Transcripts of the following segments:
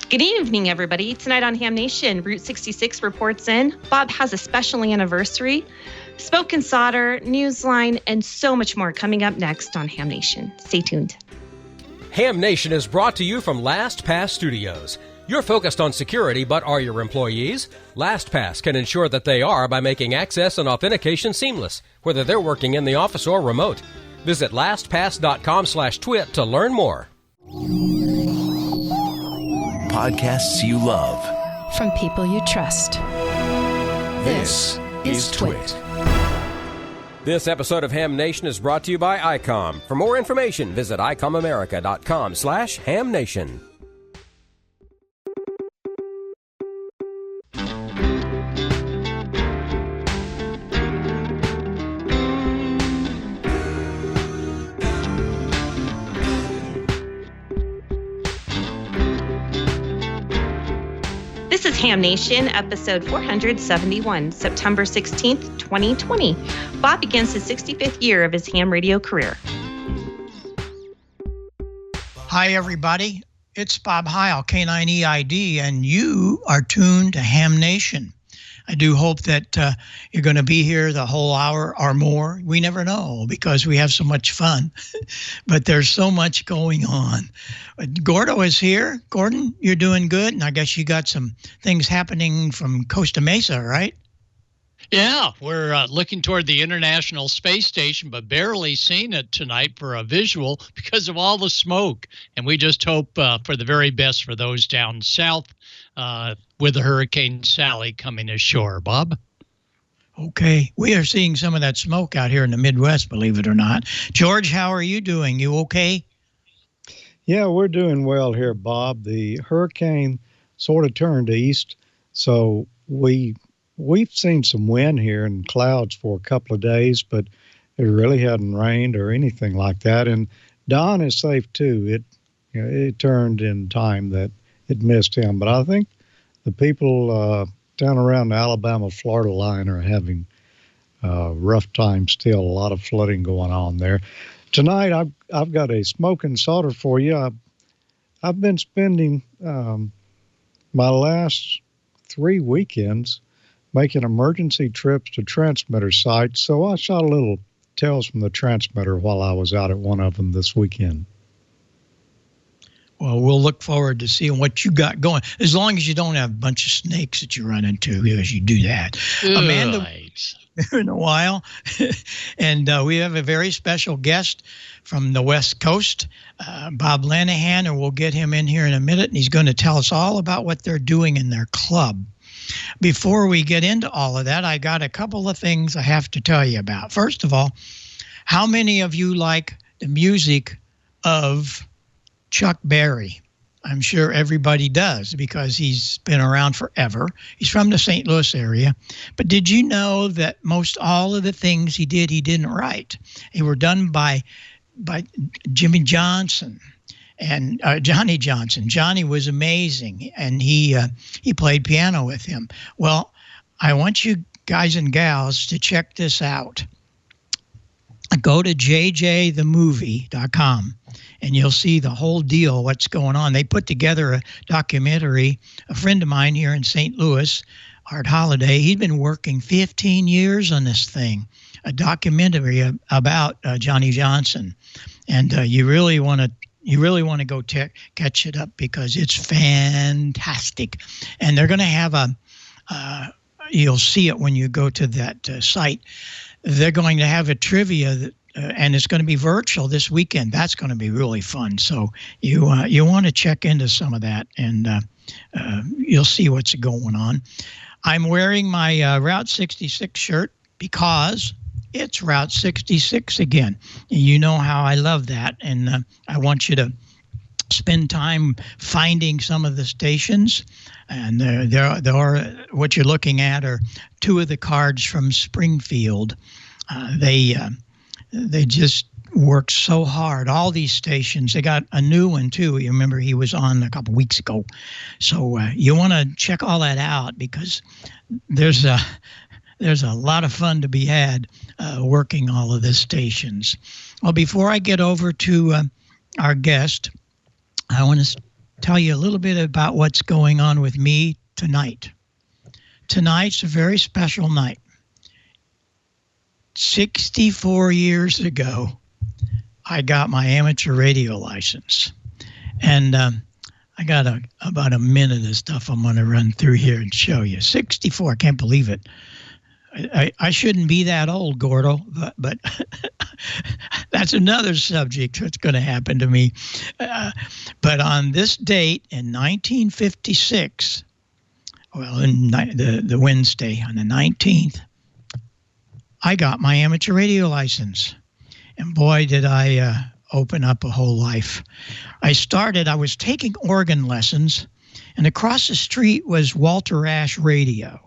Good evening, everybody. Tonight on Ham Nation, Route 66 reports in. Bob has a special anniversary, Spoke and Solder, Newsline, and so much more coming up next on Ham Nation. Stay tuned. Ham Nation is brought to you from LastPass Studios. You're focused on security, but are your employees? LastPass can ensure that they are by making access and authentication seamless, whether they're working in the office or remote. Visit lastpass.com/twit to learn more. Podcasts you love. From people you trust. This is TWiT. This episode of Ham Nation is brought to you by Icom. For more information, visit icomamerica.com/hamnation. This is Ham Nation, episode 471, September 16th, 2020. Bob begins his 65th year of his ham radio career. Hi, everybody. It's Bob Heil, K9EID, and you are tuned to Ham Nation. I do hope that you're going to be here the whole hour or more. We never know because we have so much fun, but there's so much going on. Gordo is here. Gordon, you're doing good, and I guess you got some things happening from Costa Mesa, right? Yeah, we're looking toward the International Space Station, but barely seen it tonight for a visual because of all the smoke. And we just hope for the very best for those down south with the Hurricane Sally coming ashore. Bob? Okay. We are seeing some of that smoke out here in the Midwest, believe it or not. George, how are you doing? You okay? Yeah, we're doing well here, Bob. The hurricane sort of turned east, so we've seen some wind here and clouds for a couple of days, but it really hadn't rained or anything like that. And Don is safe too. It turned in time that it missed him, but I think the people down around the Alabama-Florida line are having rough time still. A lot of flooding going on there. Tonight, I've got a smoke and solder for you. I've been spending my last 3 weekends making emergency trips to transmitter sites, so I shot a little Tales from the transmitter while I was out at one of them this weekend. Well, we'll look forward to seeing what you got going, as long as you don't have a bunch of snakes that you run into as you do that. Amanda, in a while. And we have a very special guest from the West Coast, Bob Lanahan, and we'll get him in here in a minute, and he's going to tell us all about what they're doing in their club. Before we get into all of that, I got a couple of things I have to tell you about. First of all, how many of you like the music of Chuck Berry? I'm sure everybody does because he's been around forever. He's from the St. Louis area. But did you know that most all of the things he didn't write? They were done by Jimmy Johnson and Johnny Johnson. Johnny was amazing, and he played piano with him. Well, I want you guys and gals to check this out. Go to jjthemovie.com, and you'll see the whole deal, what's going on. They put together a documentary. A friend of mine here in St. Louis, Art Holliday, he'd been working 15 years on this thing, a documentary about Johnny Johnson. And you really want to go catch it up because it's fantastic. And they're going to have you'll see it when you go to that site. They're going to have a trivia and it's going to be virtual this weekend. That's going to be really fun. So you want to check into some of that, and you'll see what's going on. I'm wearing my Route 66 shirt because it's Route 66 again. You know how I love that, and I want you to spend time finding some of the stations. And there are what you're looking at are two of the cards from Springfield. They just work so hard. All these stations. They got a new one too. You remember he was on a couple weeks ago. So you want to check all that out because there's a lot of fun to be had working all of the stations. Well, before I get over to our guest, I want to tell you a little bit about what's going on with me tonight. Tonight's a very special night. 64 years ago, I got my amateur radio license. And I got about a minute of stuff I'm going to run through here and show you. 64, I can't believe it. I shouldn't be that old, Gordo, but that's another subject that's going to happen to me. But on this date in 1956, well, in the Wednesday on the 19th, I got my amateur radio license. And boy, did I open up a whole life. I was taking organ lessons, and across the street was Walter Ash Radio.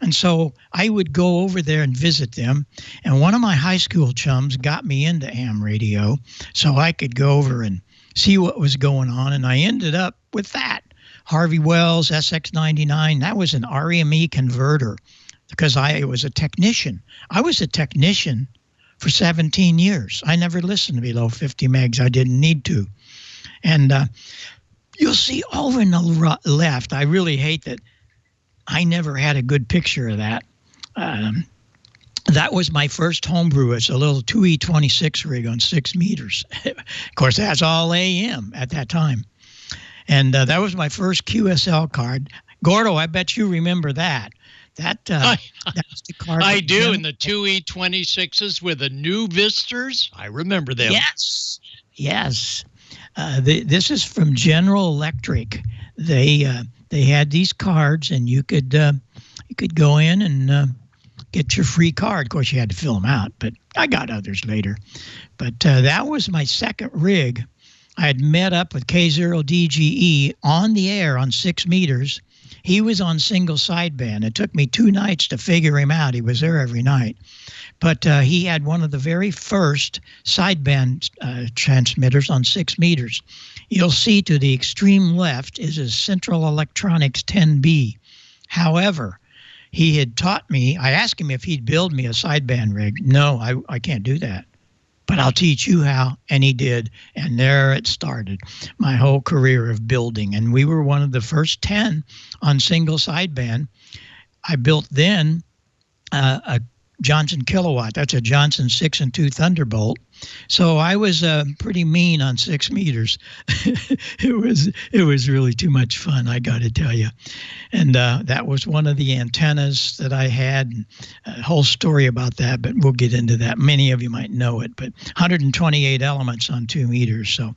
And so I would go over there and visit them. And one of my high school chums got me into ham radio so I could go over and see what was going on. And I ended up with that. Harvey Wells, SX99. That was an RME converter because I was a technician. I was a technician for 17 years. I never listened to below 50 megs. I didn't need to. And you'll see over in the left, I really hate that I never had a good picture of that. That was my first homebrew. It's a little 2E26 rig on 6 meters. Of course, that's all AM at that time. And that was my first QSL card. Gordo, I bet you remember that. That's the card. I do, and the 2E26s with the new Vistas. I remember them. Yes. This is from General Electric. They had these cards, and you could go in and get your free card. Of course, you had to fill them out, but I got others later. But that was my second rig. I had met up with K0DGE on the air on 6 meters. He was on single sideband. It took me 2 nights to figure him out. He was there every night. But he had one of the very first sideband transmitters on 6 meters. You'll see to the extreme left is a Central Electronics 10B. However, he had taught me, I asked him if he'd build me a sideband rig. No, I can't do that. But I'll teach you how, and he did. And there it started, my whole career of building. And we were one of the first 10 on single sideband. I built then a Johnson kilowatt. That's a Johnson 6 and 2 Thunderbolt. So I was pretty mean on 6 meters. It was really too much fun, I got to tell you. And that was one of the antennas that I had. A whole story about that, but we'll get into that. Many of you might know it, but 128 elements on 2 meters. So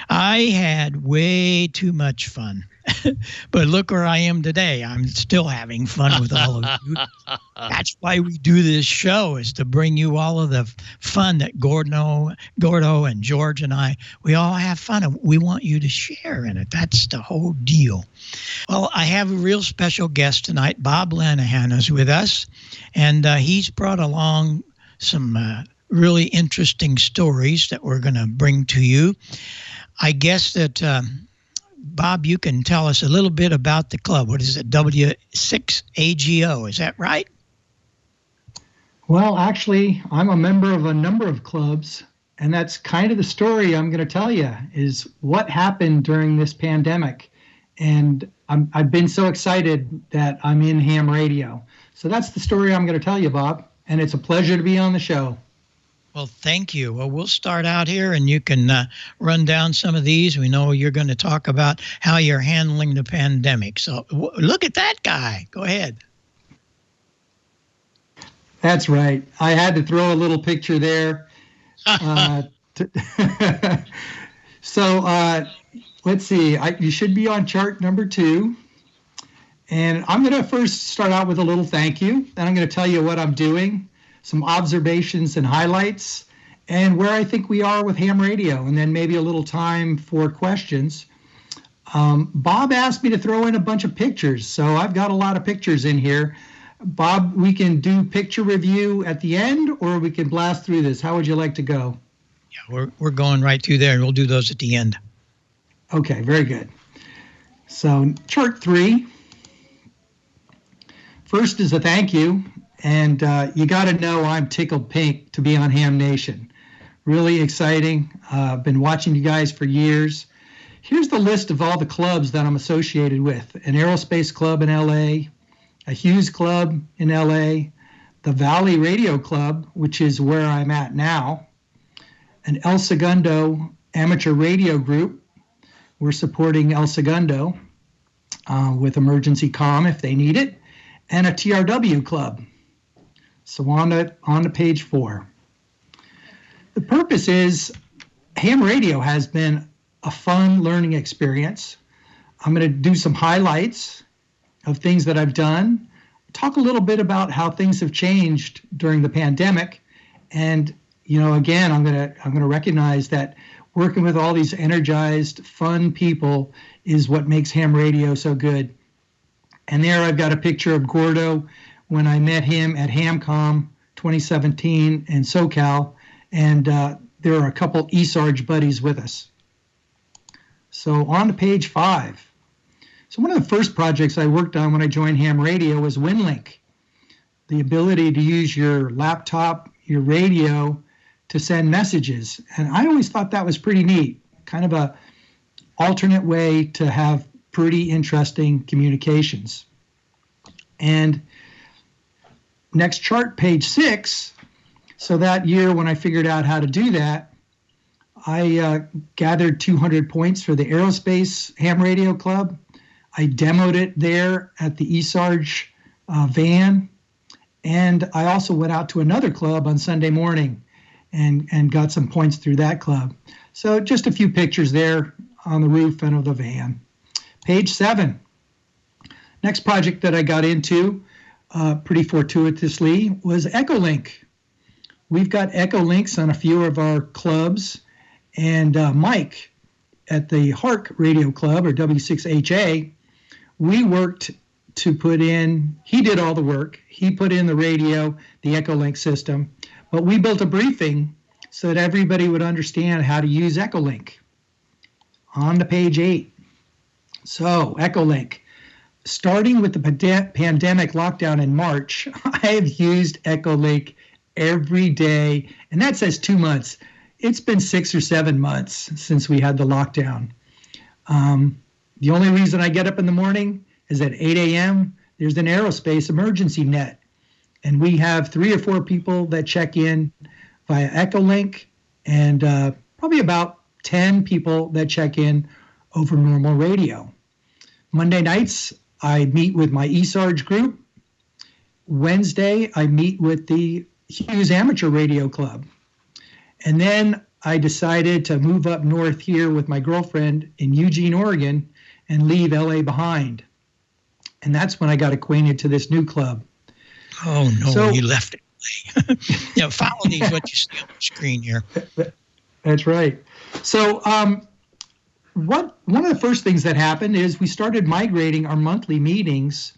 I had way too much fun. But look where I am today. I'm still having fun with all of you. That's why we do this show, is to bring you all of the fun that Gordo and George and we all have fun, and we want you to share in it. That's the whole deal. Well, I have a real special guest tonight. Bob Lanahan is with us, and he's brought along some really interesting stories that we're going to bring to you. I guess that Bob, you can tell us a little bit about the club. What is it, W6AGO? Is that right? Well, actually, I'm a member of a number of clubs, and that's kind of the story I'm going to tell you, is what happened during this pandemic. And I've been so excited that I'm in ham radio. So that's the story I'm going to tell you, Bob, and it's a pleasure to be on the show. Well, thank you. Well, we'll start out here, and you can run down some of these. We know you're going to talk about how you're handling the pandemic. So look at that guy. Go ahead. That's right. I had to throw a little picture there. So let's see. You should be on chart number 2. And I'm going to first start out with a little thank you. Then I'm going to tell you what I'm doing, some observations and highlights, and where I think we are with ham radio, and then maybe a little time for questions. Bob asked me to throw in a bunch of pictures, so I've got a lot of pictures in here. Bob, we can do picture review at the end, or we can blast through this. How would you like to go? Yeah, we're going right through there, and we'll do those at the end. Okay, very good. So chart 3. First is a thank you. And you got to know I'm tickled pink to be on Ham Nation. Really exciting. I've been watching you guys for years. here's the list of all the clubs that I'm associated with. An aerospace club in LA, a Hughes club in LA, the Valley Radio Club, which is where I'm at now, an El Segundo amateur radio group. We're supporting El Segundo with emergency comm if they need it, and a TRW club. So on to page 4. The purpose is ham radio has been a fun learning experience. I'm going to do some highlights of things that I've done, talk a little bit about how things have changed during the pandemic, and again, I'm going to recognize that working with all these energized, fun people is what makes ham radio so good. And there I've got a picture of Gordo when I met him at HamCom 2017 in SoCal, and there are a couple eSarge buddies with us. So on to page 5. So one of the first projects I worked on when I joined ham radio was WinLink, the ability to use your laptop, your radio, to send messages. And I always thought that was pretty neat, kind of a alternate way to have pretty interesting communications. And next chart, page 6. So that year when I figured out how to do that, I gathered 200 points for the Aerospace Ham Radio Club. I demoed it there at the eSarge van. And I also went out to another club on Sunday morning and got some points through that club. So just a few pictures there on the roof and of the van. Page 7. Next project that I got into, pretty fortuitously, was Echolink. We've got Echolinks on a few of our clubs, and Mike at the Hark Radio Club, or W6HA, we worked to put in, he did all the work, he put in the radio, the Echolink system, but we built a briefing so that everybody would understand how to use Echolink. On to page 8. So, Echolink. Starting with the pandemic lockdown in March, I have used Echolink every day, and that says 2 months. It's been 6 or 7 months since we had the lockdown. The only reason I get up in the morning is at 8 a.m., there's an aerospace emergency net. And we have 3 or 4 people that check in via Echolink, and probably about 10 people that check in over normal radio. Monday nights, I meet with my eSarge group. Wednesday, I meet with the Hughes Amateur Radio Club. And then I decided to move up north here with my girlfriend in Eugene, Oregon, and leave LA behind. And that's when I got acquainted to this new club. Oh, no, you left it. Follow these, what you see on the screen here. That's right. So one of the first things that happened is we started migrating our monthly meetings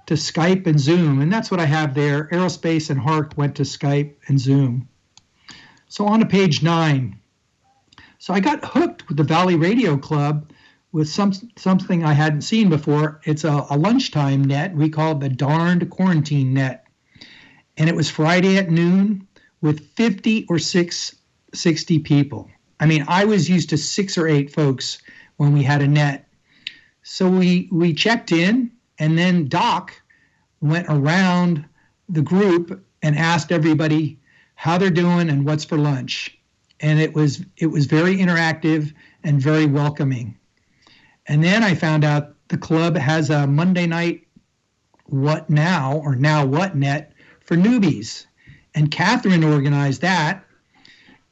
to Skype and Zoom, and that's what I have there. Aerospace and Hark went to Skype and Zoom. So on to page 9. So I got hooked with the Valley Radio Club with something I hadn't seen before. It's a lunchtime net. We call it the Darned Quarantine Net. And it was Friday at noon with 50 or 60 people. I mean, I was used to 6 or 8 folks when we had a net. So we checked in, and then Doc went around the group and asked everybody how they're doing and what's for lunch. And it was very interactive and very welcoming. And then I found out the club has a Monday night What Now, or Now What Net for newbies. And Catherine organized that.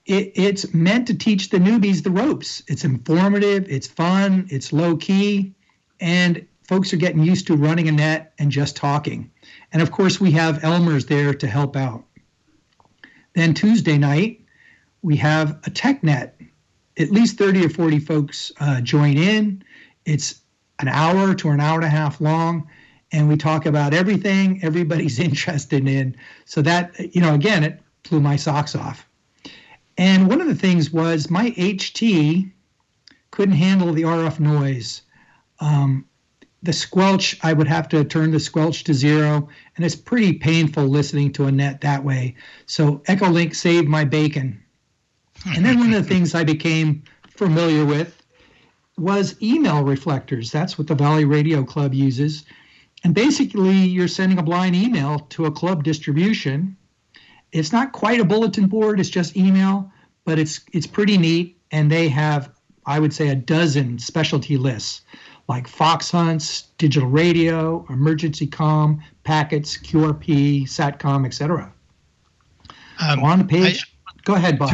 It's meant to teach the newbies the ropes. It's informative, it's fun, it's low key, and folks are getting used to running a net and just talking. And of course, we have Elmer's there to help out. Then Tuesday night, we have a tech net. At least 30 or 40 folks join in. It's an hour to an hour and a half long, and we talk about everything everybody's interested in. So that, again, it blew my socks off. And one of the things was my HT couldn't handle the RF noise. The squelch, I would have to turn the squelch to 0, and it's pretty painful listening to a net that way. So Echolink saved my bacon. And then one of the things I became familiar with was email reflectors. That's what the Valley Radio Club uses. And basically, you're sending a blind email to a club distribution. It's not quite a bulletin board, it's just email, but it's pretty neat. And they have, I would say, a dozen specialty lists, like fox hunts, digital radio, emergency comm, packets, QRP, SATCOM, etc. On the page, go ahead, Bob.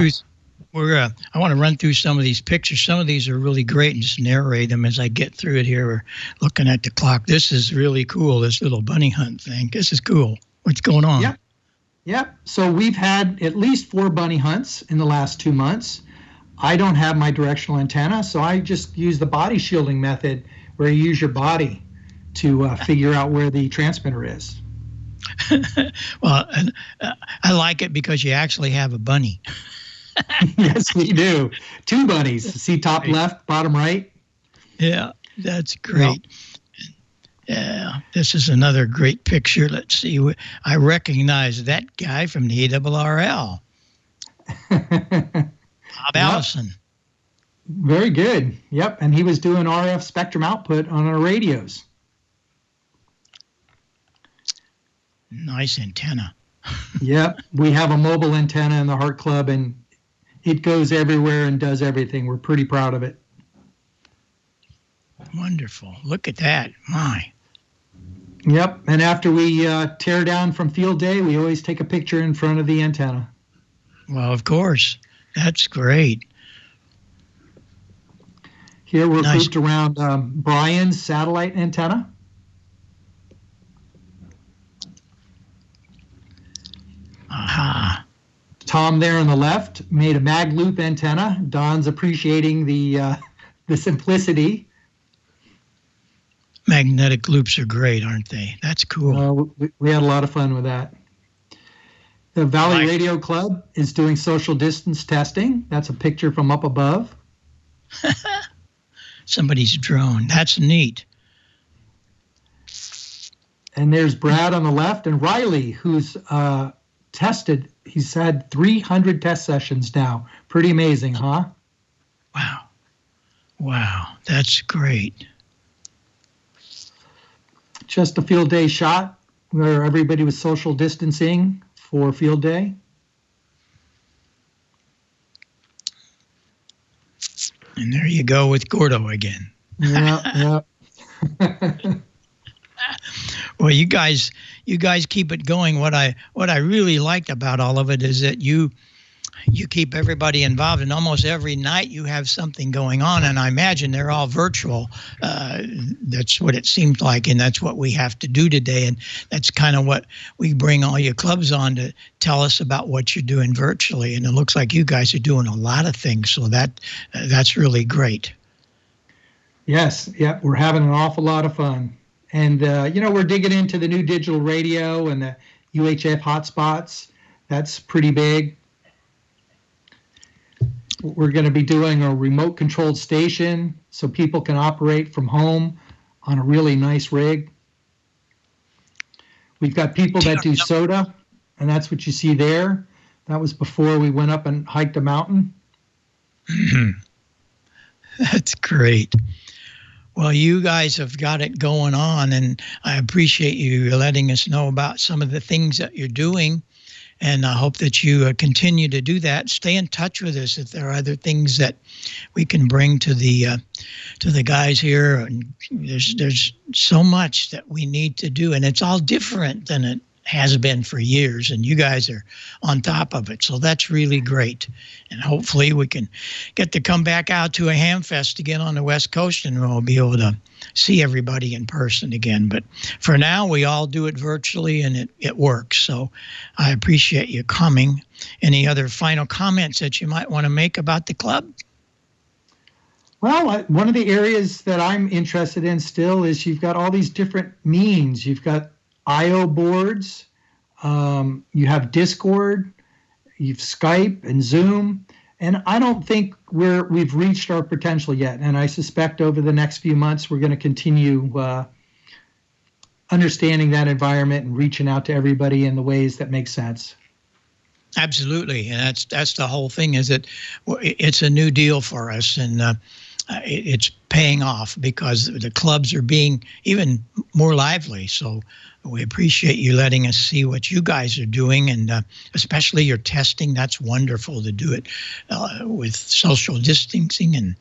I want to run through some of these pictures. Some of these are really great and just narrate them as I get through it here. We're looking at the clock. This is really cool, this little bunny hunt thing. This is cool. What's going on? Yep. So we've had at least 4 bunny hunts in the last 2 months. I don't have my directional antenna, so I just use the body shielding method where you use your body to figure out where the transmitter is. Well, I like it because you actually have a bunny. Yes, we do. 2 bunnies. See top left, bottom right? Yeah, that's great. Yeah, this is another great picture. Let's see. I recognize that guy from the ARRL. Bob Allison. Very good. Yep, and he was doing RF spectrum output on our radios. Nice antenna. Yep, we have a mobile antenna in the Heart Club, and it goes everywhere and does everything. We're pretty proud of it. Wonderful. Look at that. My. Yep, and after we tear down from field day, we always take a picture in front of the antenna. Well, of course. That's great. Here we're grouped around Brian's satellite antenna. Aha. Tom there on the left made a mag loop antenna. Don's appreciating the simplicity. Magnetic loops are great, aren't they? That's cool. We had a lot of fun with that. The Valley Radio Club is doing social distance testing. That's a picture from up above. Somebody's drone. That's neat. And there's Brad on the left and Riley, who's tested. He's had 300 test sessions now. Pretty amazing, huh? Wow, that's great. Just a field day shot where everybody was social distancing for field day. And there you go with Gordo again. Yeah. Well, you guys keep it going. What I really liked about all of it is that you keep everybody involved, and almost every night you have something going on, and I imagine they're all virtual. That's what it seems like, and that's what we have to do today, and that's kind of what we bring all your clubs on to tell us about what you're doing virtually, and it looks like you guys are doing a lot of things, so that's really great. Yes, we're having an awful lot of fun. And, we're digging into the new digital radio and the UHF hotspots. That's pretty big. We're going to be doing a remote controlled station so people can operate from home on a really nice rig. We've got people that do SOTA, and that's what you see there. That was before we went up and hiked a mountain. That's great. Well, you guys have got it going on, and I appreciate you letting us know about some of the things that you're doing, and I hope that you continue to do that. Stay in touch with us if there are other things that we can bring to the guys here. And there's so much that we need to do, and it's all different than it has been for years, and you guys are on top of it, so that's really great. And hopefully we can get to come back out to a ham fest again on the West Coast, and we'll be able to see everybody in person again. But for now, we all do it virtually, and it works, so I appreciate you coming. Any other final comments that you might want to make about the club? Well, one of the areas that I'm interested in still is you've got all these different means. You've got I/O boards, you have Discord, you've Skype and Zoom, and I don't think we've reached our potential yet. And I suspect over the next few months we're going to continue understanding that environment and reaching out to everybody in the ways that make sense. Absolutely, and that's the whole thing. Is that it's a new deal for us, and it's paying off because the clubs are being even more lively. So we appreciate you letting us see what you guys are doing, and especially your testing. That's wonderful to do it with social distancing, and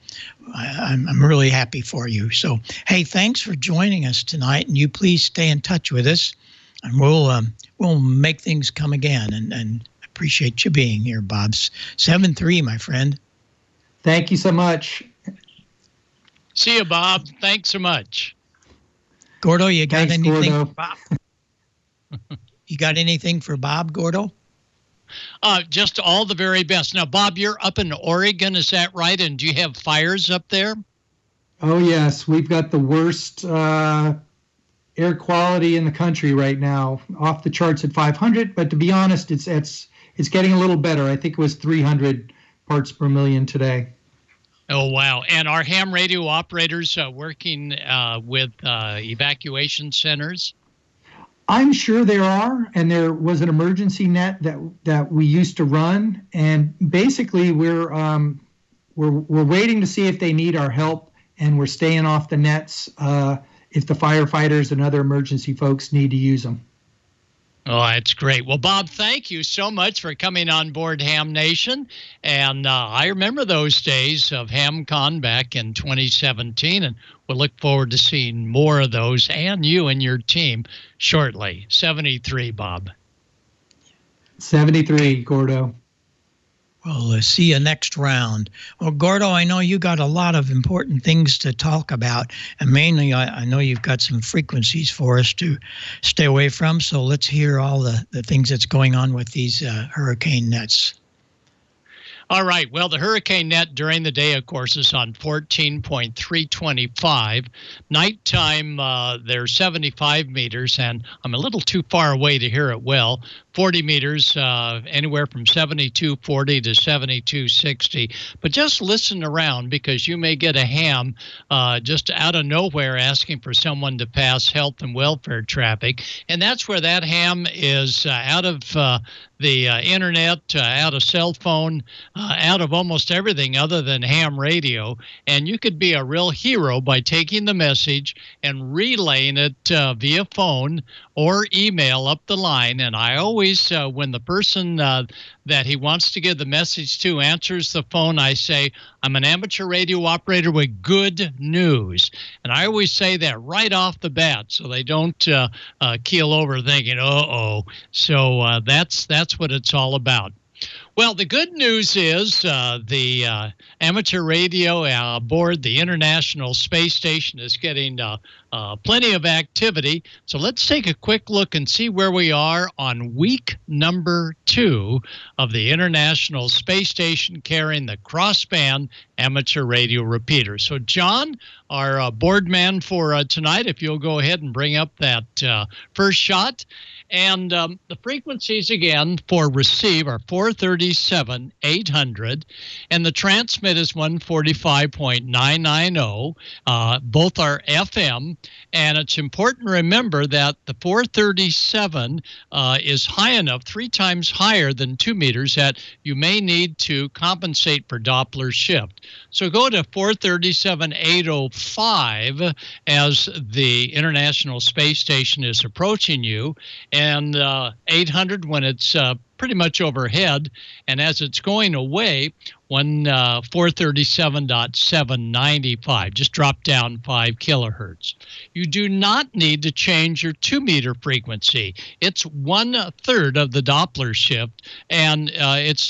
I'm really happy for you. So, hey, thanks for joining us tonight, and you please stay in touch with us, and we'll make things come again. And appreciate you being here, Bob. 7-3, my friend. Thank you so much. See you, Bob. Thanks so much. Gordo, you got Thanks, anything Gordo. for Bob? You got anything for Bob, Gordo? Just all the very best. Now, Bob, you're up in Oregon, is that right? And do you have fires up there? Oh, yes. We've got the worst air quality in the country right now, off the charts at 500. But to be honest, it's getting a little better. I think it was 300 parts per million today. Oh, wow. And are ham radio operators working with evacuation centers? I'm sure there are, and there was an emergency net that we used to run, and basically we're waiting to see if they need our help, and we're staying off the nets if the firefighters and other emergency folks need to use them. Oh, that's great. Well, Bob, thank you so much for coming on board Ham Nation. And I remember those days of HamCon back in 2017, and we'll look forward to seeing more of those and you and your team shortly. 73, Bob. 73, Gordo. Well, see you next round. Well, Gordo, I know you got a lot of important things to talk about, and mainly I know you've got some frequencies for us to stay away from, so let's hear all the things that's going on with these hurricane nets. All right. Well, the hurricane net during the day, of course, is on 14.325. Nighttime, they're 75 meters, and I'm a little too far away to hear it well. 40 meters, anywhere from 7240 to 7260. But just listen around, because you may get a ham just out of nowhere asking for someone to pass health and welfare traffic. And that's where that ham is out of the internet, out of cell phone, out of almost everything other than ham radio. And you could be a real hero by taking the message and relaying it via phone or email up the line. And I always, when the person that he wants to give the message to answers the phone, I say, I'm an amateur radio operator with good news. And I always say that right off the bat so they don't keel over thinking, uh-oh. So that's what it's all about. Well, the good news is the amateur radio aboard the International Space Station is getting plenty of activity. So let's take a quick look and see where we are on week number 2 of the International Space Station carrying the crossband amateur radio repeater. So, John, our board man for tonight, if you'll go ahead and bring up that first shot. And the frequencies, again, for receive are 437, 800, and the transmit is 145.990. Both are FM, and it's important to remember that the 437 is high enough, 3 times higher than 2 meters, that you may need to compensate for Doppler shift. So go to 437, 805 as the International Space Station is approaching you, and 800 when it's pretty much overhead, and as it's going away, 437.795, just drop down 5 kilohertz. You do not need to change your 2-meter frequency. It's 1/3 of the Doppler shift, and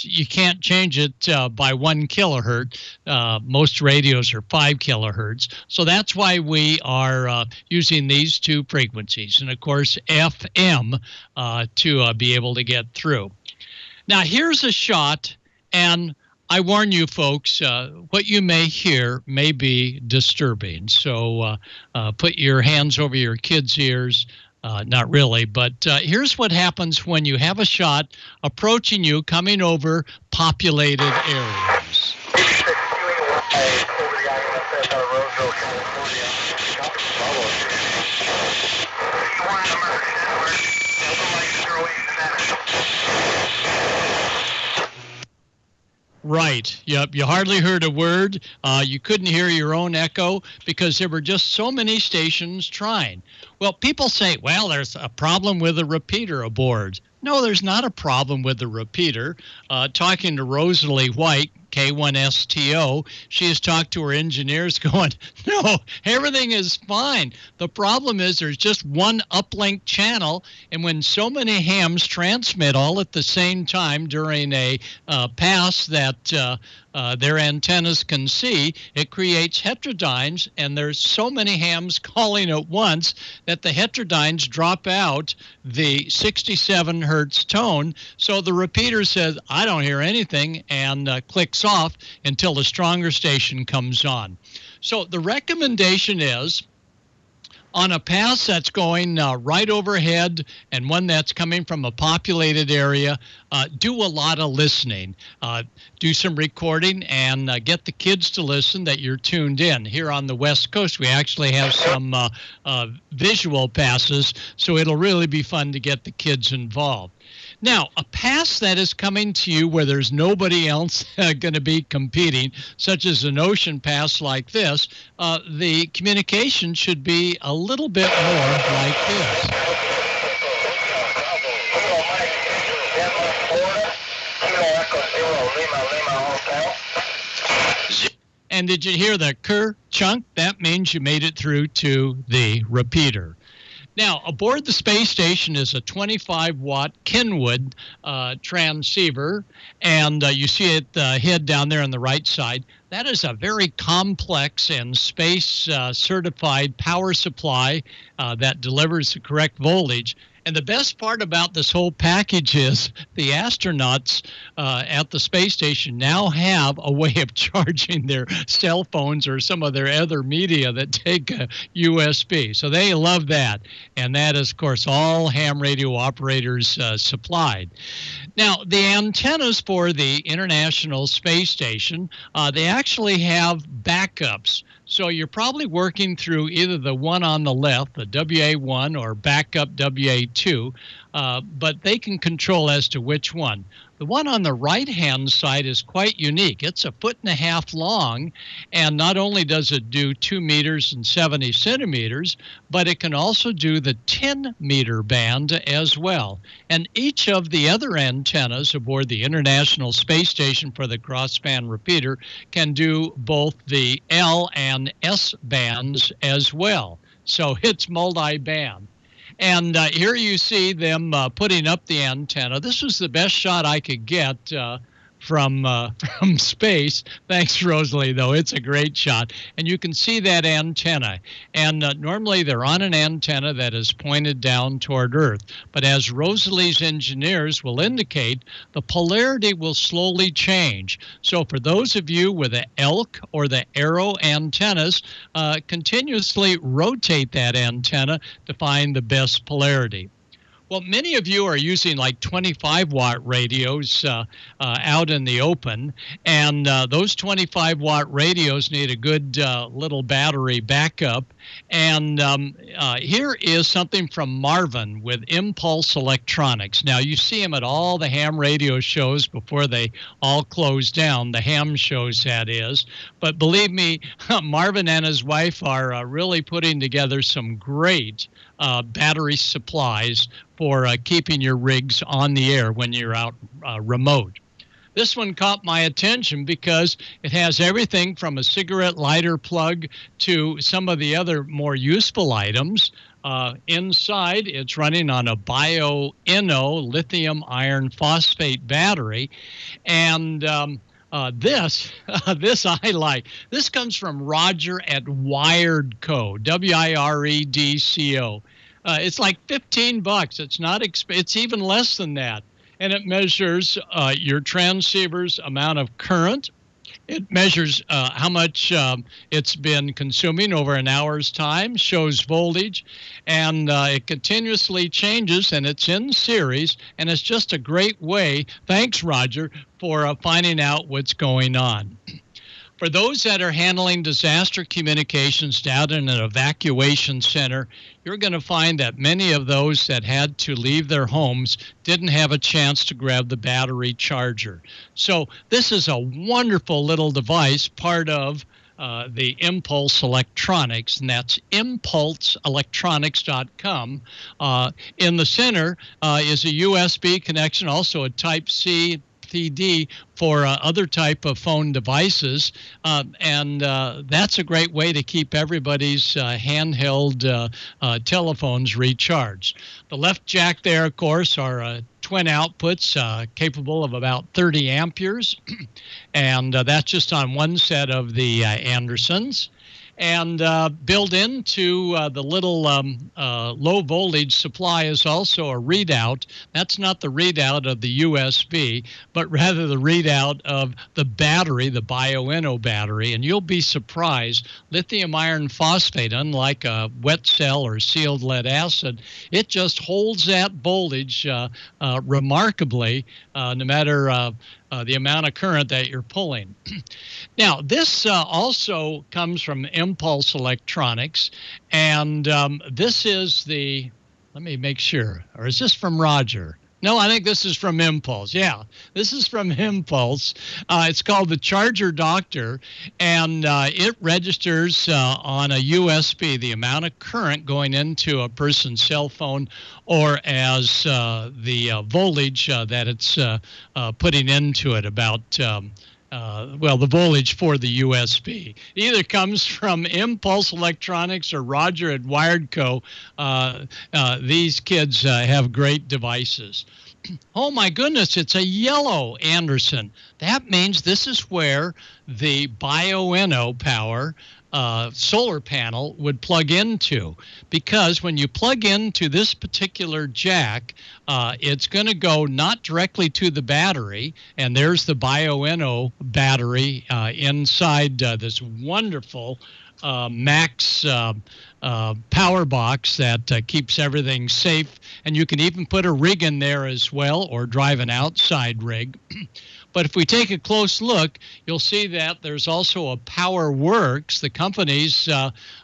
you can't change it by 1 kilohertz. Most radios are 5 kilohertz, so that's why we are using these 2 frequencies, and of course FM to be able to get through. Now here's a shot, and I warn you folks, what you may hear may be disturbing. So put your hands over your kids' ears. Not really, but here's what happens when you have a shot approaching you coming over populated areas. Right. right. Yep, you hardly heard a word. You couldn't hear your own echo because there were just so many stations trying. Well, people say, well, there's a problem with a repeater aboard. No, there's not a problem with the repeater. Talking to Rosalie White, K1STO, she has talked to her engineers going, no, everything is fine. The problem is there's just one uplink channel, and when so many hams transmit all at the same time during a pass that their antennas can see, it creates heterodynes, and there's so many hams calling at once that the heterodynes drop out the 67 hertz tone. So the repeater says, I don't hear anything, and clicks off until the stronger station comes on. So the recommendation is, on a pass that's going right overhead and one that's coming from a populated area, do a lot of listening. Do some recording and get the kids to listen that you're tuned in. Here on the West Coast, we actually have some visual passes, so it'll really be fun to get the kids involved. Now, a pass that is coming to you where there's nobody else going to be competing, such as an ocean pass like this, the communication should be a little bit more like this. And did you hear the ker-chunk? That means you made it through to the repeater. Now, aboard the space station is a 25-watt Kenwood transceiver, and you see it head down there on the right side. That is a very complex and space-certified power supply that delivers the correct voltage. And the best part about this whole package is the astronauts at the space station now have a way of charging their cell phones or some of their other media that take a USB. So they love that. And that is, of course, all ham radio operators supplied. Now, the antennas for the International Space Station, they actually have backups. So you're probably working through either the one on the left, the WA1, or backup WA2, but they can control as to which one. The one on the right-hand side is quite unique. It's 1.5 feet long, and not only does it do 2 meters and 70 centimeters, but it can also do the 10-meter band as well. And each of the other antennas aboard the International Space Station for the crossband repeater can do both the L and S bands as well. So it's multi-band. And here you see them putting up the antenna. This was the best shot I could get from space. Thanks, Rosalie, though. It's a great shot. And you can see that antenna. And normally they're on an antenna that is pointed down toward Earth. But as Rosalie's engineers will indicate, the polarity will slowly change. So for those of you with the elk or the arrow antennas, continuously rotate that antenna to find the best polarity. Well, many of you are using like 25-watt radios out in the open, and those 25-watt radios need a good little battery backup. And here is something from Marvin with Impulse Electronics. Now, you see him at all the ham radio shows before they all close down, the ham shows, that is. But believe me, Marvin and his wife are really putting together some great battery supplies for keeping your rigs on the air when you're out remote. This one caught my attention because it has everything from a cigarette lighter plug to some of the other more useful items. Inside, it's running on a Bio-Inno lithium iron phosphate battery. And this I like. This comes from Roger at Wiredco, WIREDCO. It's like $15. It's not it's even less than that. And it measures your transceiver's amount of current. It measures how much it's been consuming over an hour's time, shows voltage, and it continuously changes, and it's in series, and it's just a great way, thanks, Roger, for finding out what's going on. For those that are handling disaster communications down in an evacuation center, you're going to find that many of those that had to leave their homes didn't have a chance to grab the battery charger. So this is a wonderful little device, part of the Impulse Electronics, and that's impulseelectronics.com. In the center is a USB connection, also a Type-C PD for other type of phone devices, and that's a great way to keep everybody's handheld telephones recharged. The left jack there, of course, are twin outputs capable of about 30 amperes, and that's just on one set of the Andersons. And built into the little low voltage supply is also a readout. That's not the readout of the USB, but rather the readout of the battery, the Bioenno battery. And you'll be surprised, lithium iron phosphate, unlike a wet cell or sealed lead acid, it just holds that voltage remarkably, no matter the amount of current that you're pulling. Now, this also comes from Impulse Electronics, and this is the, let me make sure, or is this from Roger? No, I think this is from Impulse. Yeah, this is from Impulse. It's called the Charger Doctor, and it registers on a USB the amount of current going into a person's cell phone, or as the voltage that it's putting into it, about well, the voltage for the USB. It either comes from Impulse Electronics or Roger at Wired Co. These kids have great devices. Oh my goodness, it's a yellow Anderson. That means this is where the Bioenno power solar panel would plug into, because when you plug into this particular jack, it's going to go not directly to the battery, and there's the Bioenno battery inside this wonderful Max power box that keeps everything safe, and you can even put a rig in there as well, or drive an outside rig. But if we take a close look, you'll see that there's also a PowerWorks, the company's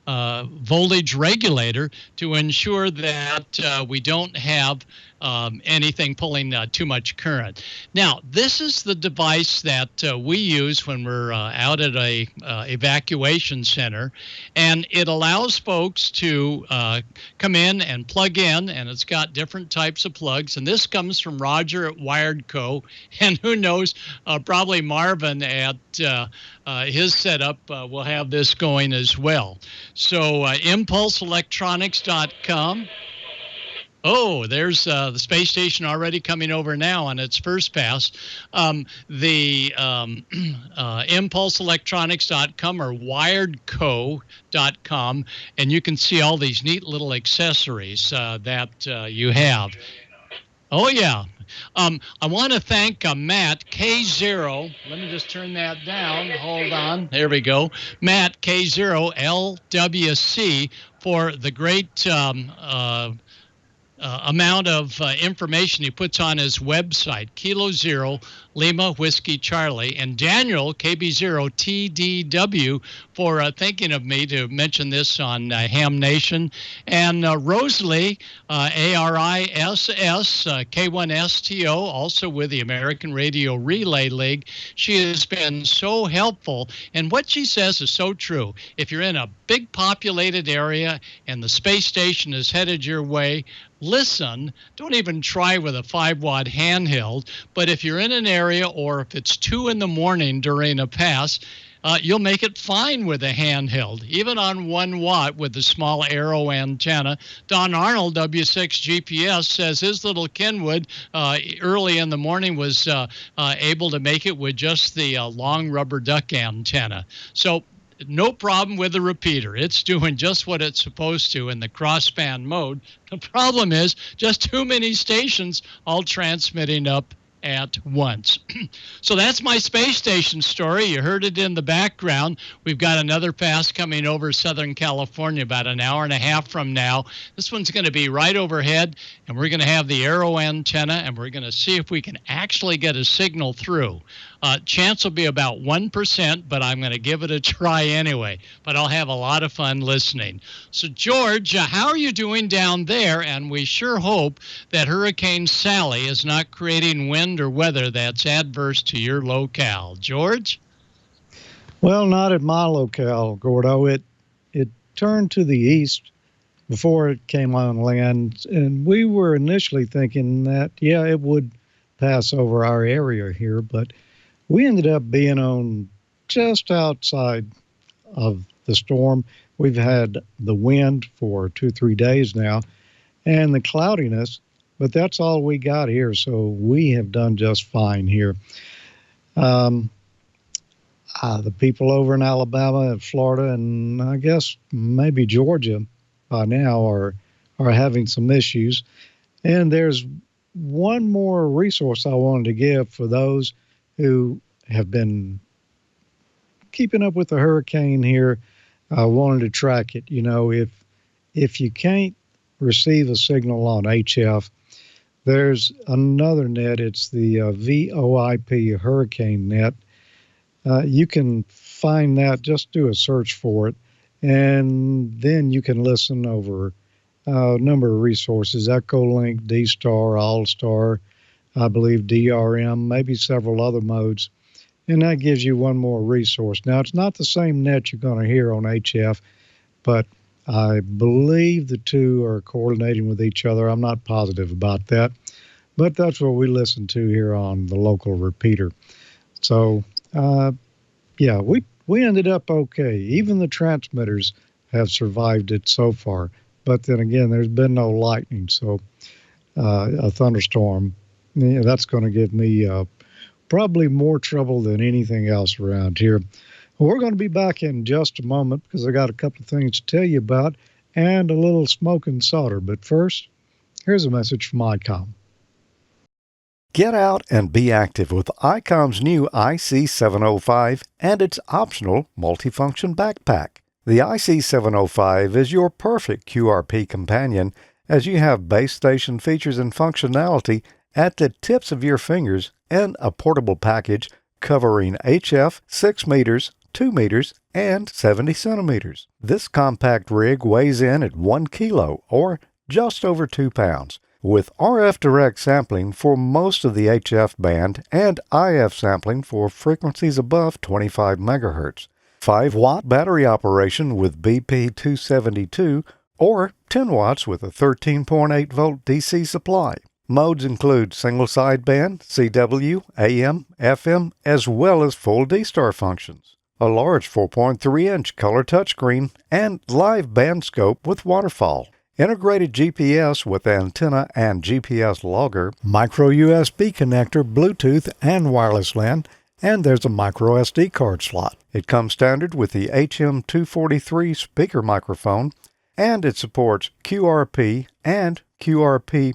voltage regulator, to ensure that we don't have anything pulling too much current. Now, this is the device that we use when we're out at a evacuation center, and it allows folks to come in and plug in, and it's got different types of plugs. And this comes from Roger at Wired Co. And who knows, probably Marvin at his setup will have this going as well. So impulseelectronics.com. Oh, there's the space station already coming over now on its first pass. The impulseelectronics.com or wiredco.com, and you can see all these neat little accessories that you have. Oh, yeah. I want to thank Matt K0. Let me just turn that down. Hold on. There we go. Matt K0LWC for the great amount of information he puts on his website, Kilo Zero Lima Whiskey Charlie, and Daniel KB0 TDW for thinking of me to mention this on Ham Nation, and Rosalie ARISS K1STO, also with the American Radio Relay League. She has been so helpful, and what she says is so true. If you're in a big populated area and the space station is headed your way, listen. Don't even try with a 5-watt handheld, but if you're in an area, or if it's 2 in the morning during a pass, you'll make it fine with a handheld, even on 1 watt with the small arrow antenna. Don Arnold, W6 GPS, says his little Kenwood early in the morning was able to make it with just the long rubber duck antenna. So no problem with the repeater. It's doing just what it's supposed to in the crossband mode. The problem is just too many stations all transmitting up at once. So that's my space station story. You heard it in the background. We've got another pass coming over Southern California about an hour and a half from now. This one's going to be right overhead, and we're going to have the aero antenna, and we're going to see if we can actually get a signal through. Chance will be about 1%, but I'm going to give it a try anyway. But I'll have a lot of fun listening. So, George, how are you doing down there? And we sure hope that Hurricane Sally is not creating wind or weather that's adverse to your locale. George? Well, not at my locale, Gordo. It turned to the east before it came on land, and we were initially thinking that, yeah, it would pass over our area here, but we ended up being on just outside of the storm. We've had the wind for 2 or 3 days now and the cloudiness, but that's all we got here. So we have done just fine here. The people over in Alabama and Florida and I guess maybe Georgia by now are having some issues. And there's one more resource I wanted to give for those who have been keeping up with the hurricane here, wanted to track it. You know, if you can't receive a signal on HF, there's another net. It's the VoIP Hurricane Net. You can find that. Just do a search for it, and then you can listen over a number of resources: Echolink, D-Star, All-Star, I believe DRM, maybe several other modes. And that gives you one more resource. Now, it's not the same net you're going to hear on HF, but I believe the two are coordinating with each other. I'm not positive about that, but that's what we listen to here on the local repeater. So, yeah, we ended up okay. Even the transmitters have survived it so far. But then again, there's been no lightning, so a thunderstorm, yeah, that's going to give me probably more trouble than anything else around here. We're going to be back in just a moment because I got a couple of things to tell you about and a little smoke and solder. But first, here's a message from Icom. Get out and be active with Icom's new IC-705 and its optional multifunction backpack. The IC-705 is your perfect QRP companion as you have base station features and functionality at the tips of your fingers and a portable package covering HF 6 meters, 2 meters, and 70 centimeters. This compact rig weighs in at 1 kilo or just over 2 pounds, with RF direct sampling for most of the HF band and IF sampling for frequencies above 25 megahertz. 5-watt battery operation with BP272 or 10 watts with a 13.8 volt DC supply. Modes include single sideband, CW, AM, FM, as well as full D-Star functions, a large 4.3-inch color touchscreen, and live band scope with waterfall, integrated GPS with antenna and GPS logger, micro USB connector, Bluetooth, and wireless LAN, and there's a micro SD card slot. It comes standard with the HM243 speaker microphone, and it supports QRP and QRP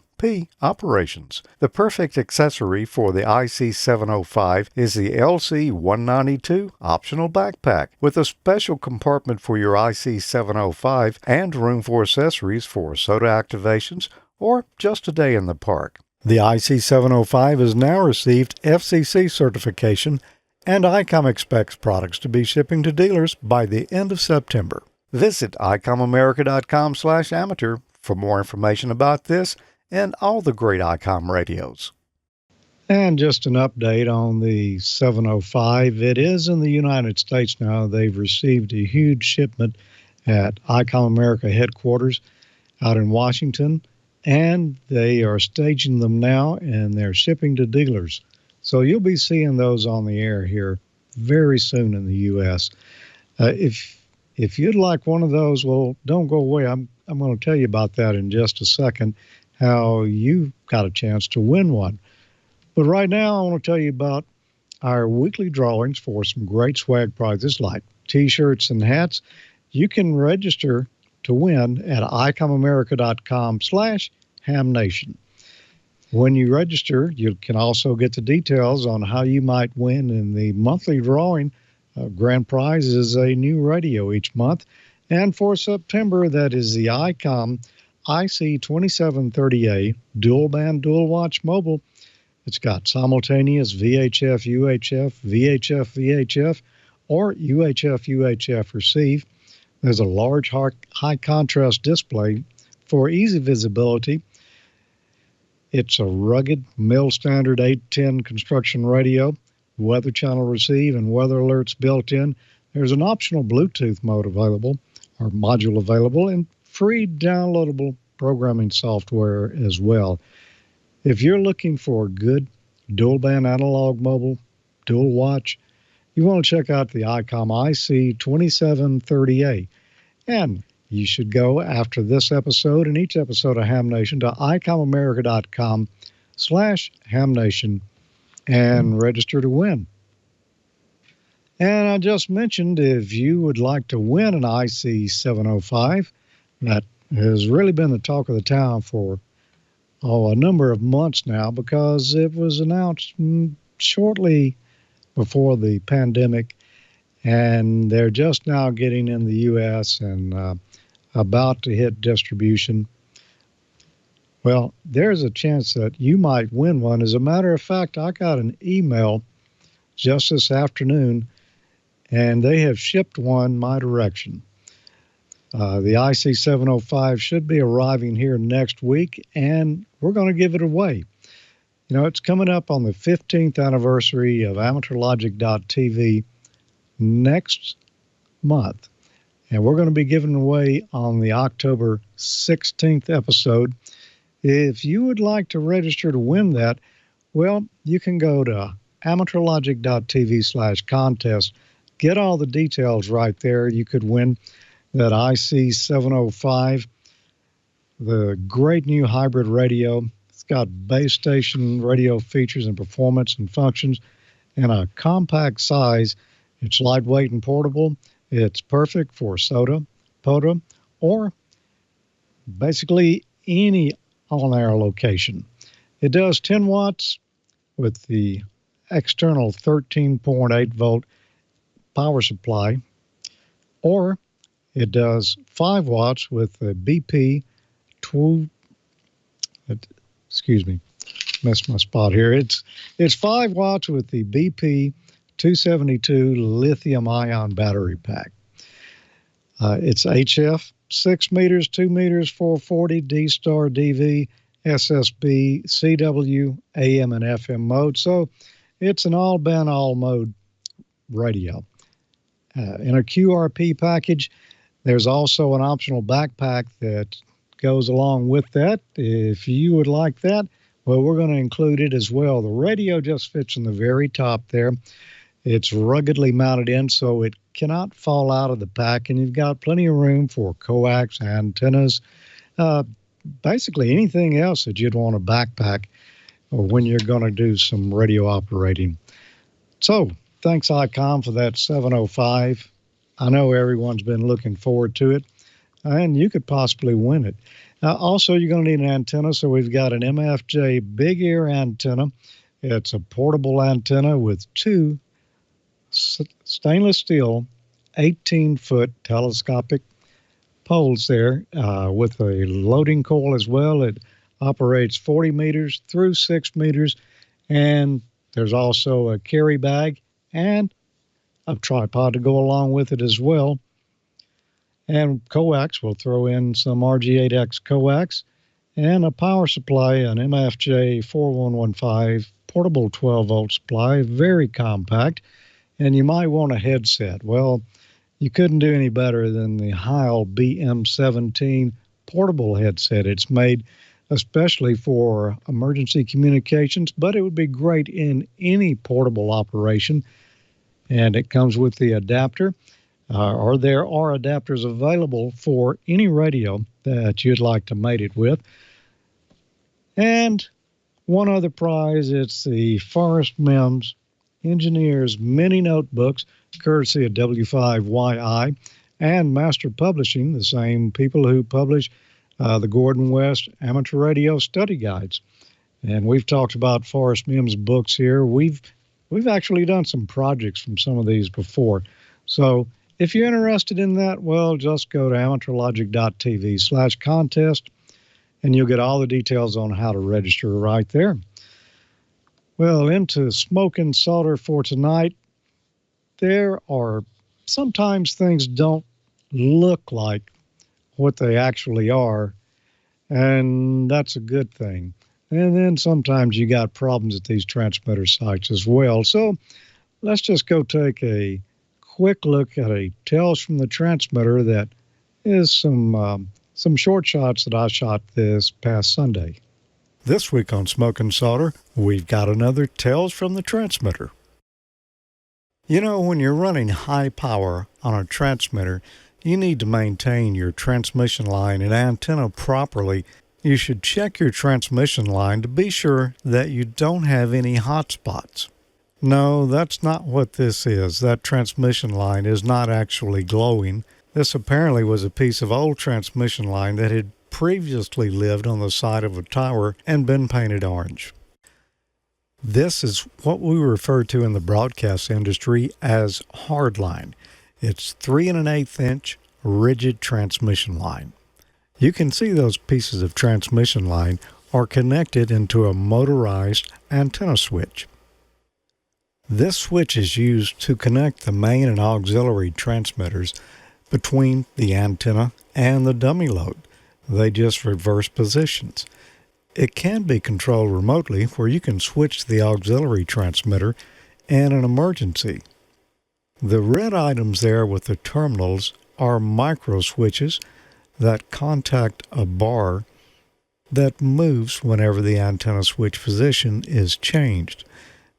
operations. The perfect accessory for the IC-705 is the LC-192 optional backpack with a special compartment for your IC-705 and room for accessories for soda activations or just a day in the park. The IC-705 has now received FCC certification, and Icom expects products to be shipping to dealers by the end of September. Visit icomamerica.com/amateur for more information about this and all the great Icom radios. And just an update on the 705. It is in the United States now. They've received a huge shipment at Icom America headquarters out in Washington, and they are staging them now, and they're shipping to dealers. So you'll be seeing those on the air here very soon in the U.S. If you'd like one of those, well, don't go away. I'm going to tell you about that in just a second, how you got a chance to win one. But right now, I want to tell you about our weekly drawings for some great swag prizes like T-shirts and hats. You can register to win at icomamerica.com/HamNation. When you register, you can also get the details on how you might win in the monthly drawing. Grand prize is a new radio each month. And for September, that is the Icom IC-705 dual band dual watch mobile. It's got simultaneous VHF, UHF, VHF, VHF, or UHF, UHF receive. There's a large high contrast display for easy visibility. It's a rugged mill standard 810 construction radio, weather channel receive, and weather alerts built in. There's an optional Bluetooth mode available, or module available, and free downloadable programming software as well. If you're looking for a good dual band analog mobile dual watch, you want to check out the Icom IC-705. And you should go after this episode and each episode of Ham Nation to icomamerica.com/HamNation and register to win. And I just mentioned, if you would like to win an IC-705, that has really been the talk of the town for a number of months now, because it was announced shortly before the pandemic, and they're just now getting in the U.S. and about to hit distribution. Well, there's a chance that you might win one. As a matter of fact, I got an email just this afternoon, and they have shipped one my direction. The IC-705 should be arriving here next week, and we're going to give it away. You know, it's coming up on the 15th anniversary of AmateurLogic.tv next month, and we're going to be giving away on the October 16th episode. If you would like to register to win that, well, you can go to AmateurLogic.tv/contest. Get all the details right there. You could win that IC-705, the great new hybrid radio. It's got base station radio features and performance and functions in a compact size. It's lightweight and portable. It's perfect for SOTA, POTA, or basically any on-air location. It does 10 watts with the external 13.8 volt power supply, or it does 5 watts with the BP missed my spot here. It's 5 watts with the BP 272 lithium-ion battery pack. It's HF 6 meters, 2 meters, 440, D-Star, DV, SSB, CW, AM, and FM mode. So it's an all-band, all-mode radio. In a QRP package, there's also an optional backpack that goes along with that. If you would like that, well, we're going to include it as well. The radio just fits in the very top there. It's ruggedly mounted in, so it cannot fall out of the pack, and you've got plenty of room for coax, antennas, basically anything else that you'd want to backpack when you're going to do some radio operating. So thanks, Icom, for that 705. I know everyone's been looking forward to it, and you could possibly win it. Also, you're going to need an antenna, so we've got an MFJ big ear antenna. It's a portable antenna with 2 stainless steel 18-foot telescopic poles there with a loading coil as well. It operates 40 meters through 6 meters, and there's also a carry bag and a tripod to go along with it as well. And coax, we'll throw in some RG8X coax and a power supply, an MFJ 4115 portable 12-volt supply, very compact. And you might want a headset. Well, you couldn't do any better than the Heil BM17 portable headset. It's made especially for emergency communications, but it would be great in any portable operation. And it comes with the adapter, or there are adapters available for any radio that you'd like to mate it with. And one other prize, it's the Forrest Mims Engineers Mini Notebooks, courtesy of W5YI and Master Publishing, the same people who publish the Gordon West Amateur Radio Study Guides. And we've talked about Forrest Mims' books here. We've actually done some projects from some of these before. So if you're interested in that, well, just go to amateurlogic.tv/contest, and you'll get all the details on how to register right there. Well, into smoke and solder for tonight. There are sometimes things don't look like what they actually are, and that's a good thing. And then sometimes you got problems at these transmitter sites as well. So let's just go take a quick look at a tells from the transmitter that is some short shots that I shot this past Sunday. This week on Smoke and Solder, we've got another tells from the transmitter. You know, when you're running high power on a transmitter, you need to maintain your transmission line and antenna properly. You should check your transmission line to be sure that you don't have any hot spots. No, that's not what this is. That transmission line is not actually glowing. This apparently was a piece of old transmission line that had previously lived on the side of a tower and been painted orange. This is what we refer to in the broadcast industry as hardline. It's 3 1/8 inch rigid transmission line. You can see those pieces of transmission line are connected into a motorized antenna switch. This switch is used to connect the main and auxiliary transmitters between the antenna and the dummy load. They just reverse positions. It can be controlled remotely where you can switch the auxiliary transmitter in an emergency. The red items there with the terminals are micro switches that contact a bar that moves whenever the antenna switch position is changed.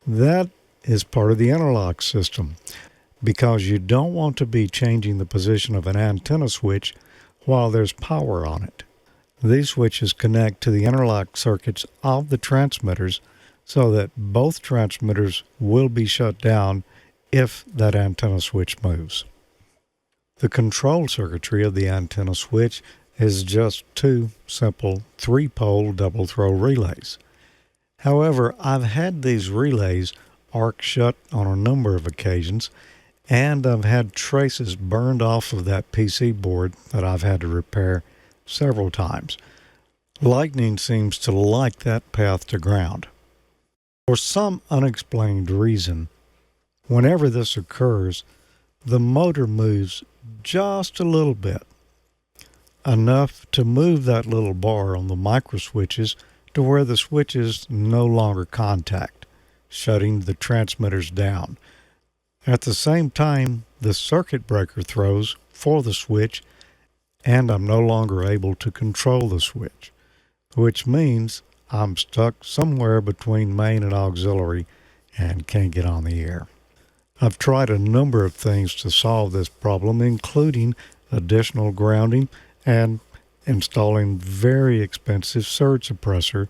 That is part of the interlock system because you don't want to be changing the position of an antenna switch while there's power on it. These switches connect to the interlock circuits of the transmitters so that both transmitters will be shut down if that antenna switch moves. The control circuitry of the antenna switch is just two simple 3-pole double-throw relays. However, I've had these relays arc shut on a number of occasions, and I've had traces burned off of that PC board that I've had to repair several times. Lightning seems to like that path to ground. For some unexplained reason, whenever this occurs, the motor moves just a little bit, enough to move that little bar on the micro switches to where the switches no longer contact, shutting the transmitters down. At the same time, the circuit breaker throws for the switch, and I'm no longer able to control the switch, which means I'm stuck somewhere between main and auxiliary and can't get on the air. I've tried a number of things to solve this problem, including additional grounding and installing very expensive surge suppressor,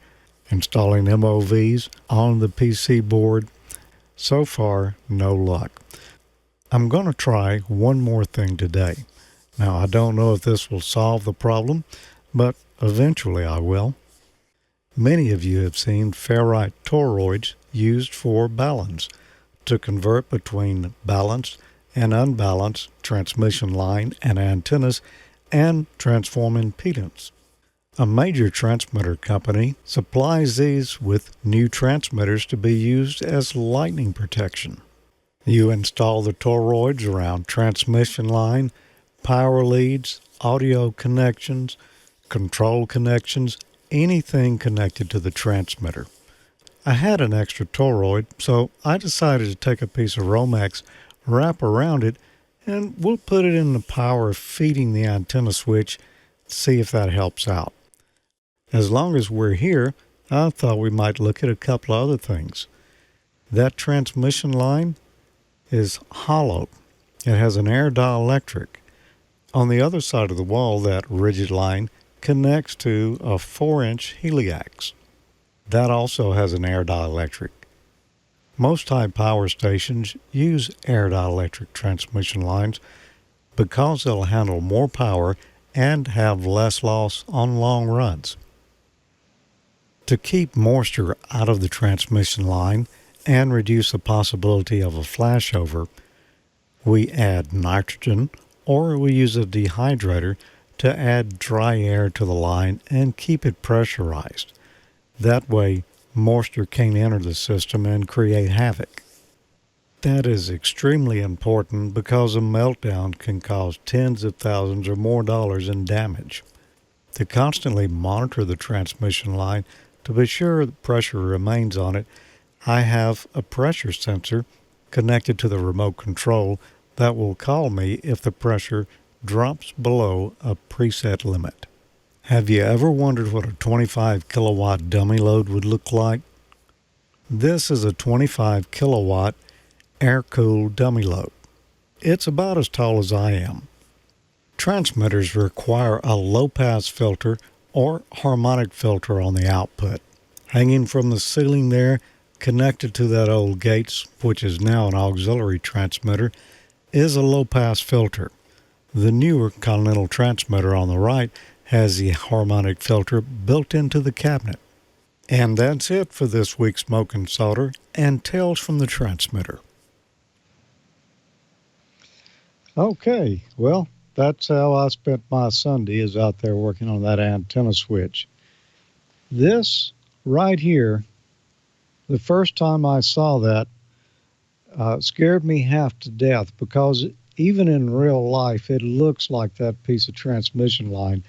installing MOVs on the PC board. So far, no luck. I'm going to try one more thing today. Now, I don't know if this will solve the problem, but eventually I will. Many of you have seen ferrite toroids used for balance, to convert between balanced and unbalanced transmission line and antennas and transform impedance. A major transmitter company supplies these with new transmitters to be used as lightning protection. You install the toroids around transmission line, power leads, audio connections, control connections, anything connected to the transmitter. I had an extra toroid, so I decided to take a piece of Romex, wrap around it, and we'll put it in the power feeding the antenna switch, see if that helps out. As long as we're here, I thought we might look at a couple of other things. That transmission line is hollow. It has an air dielectric. On the other side of the wall, that rigid line connects to a 4-inch heliax. That also has an air dielectric. Most high power stations use air dielectric transmission lines because they'll handle more power and have less loss on long runs. To keep moisture out of the transmission line and reduce the possibility of a flashover, we add nitrogen, or we use a dehydrator to add dry air to the line and keep it pressurized. That way, moisture can't enter the system and create havoc. That is extremely important because a meltdown can cause tens of thousands or more dollars in damage. To constantly monitor the transmission line to be sure the pressure remains on it, I have a pressure sensor connected to the remote control that will call me if the pressure drops below a preset limit. Have you ever wondered what a 25 kilowatt dummy load would look like? This is a 25 kilowatt air-cooled dummy load. It's about as tall as I am. Transmitters require a low-pass filter or harmonic filter on the output. Hanging from the ceiling there, connected to that old Gates, which is now an auxiliary transmitter, is a low-pass filter. The newer Continental transmitter on the right has the harmonic filter built into the cabinet. And that's it for this week's Smoke and Solder and Tales from the Transmitter. Okay, well, that's how I spent my Sunday, is out there working on that antenna switch. This right here, the first time I saw that, scared me half to death, because even in real life, it looks like that piece of transmission line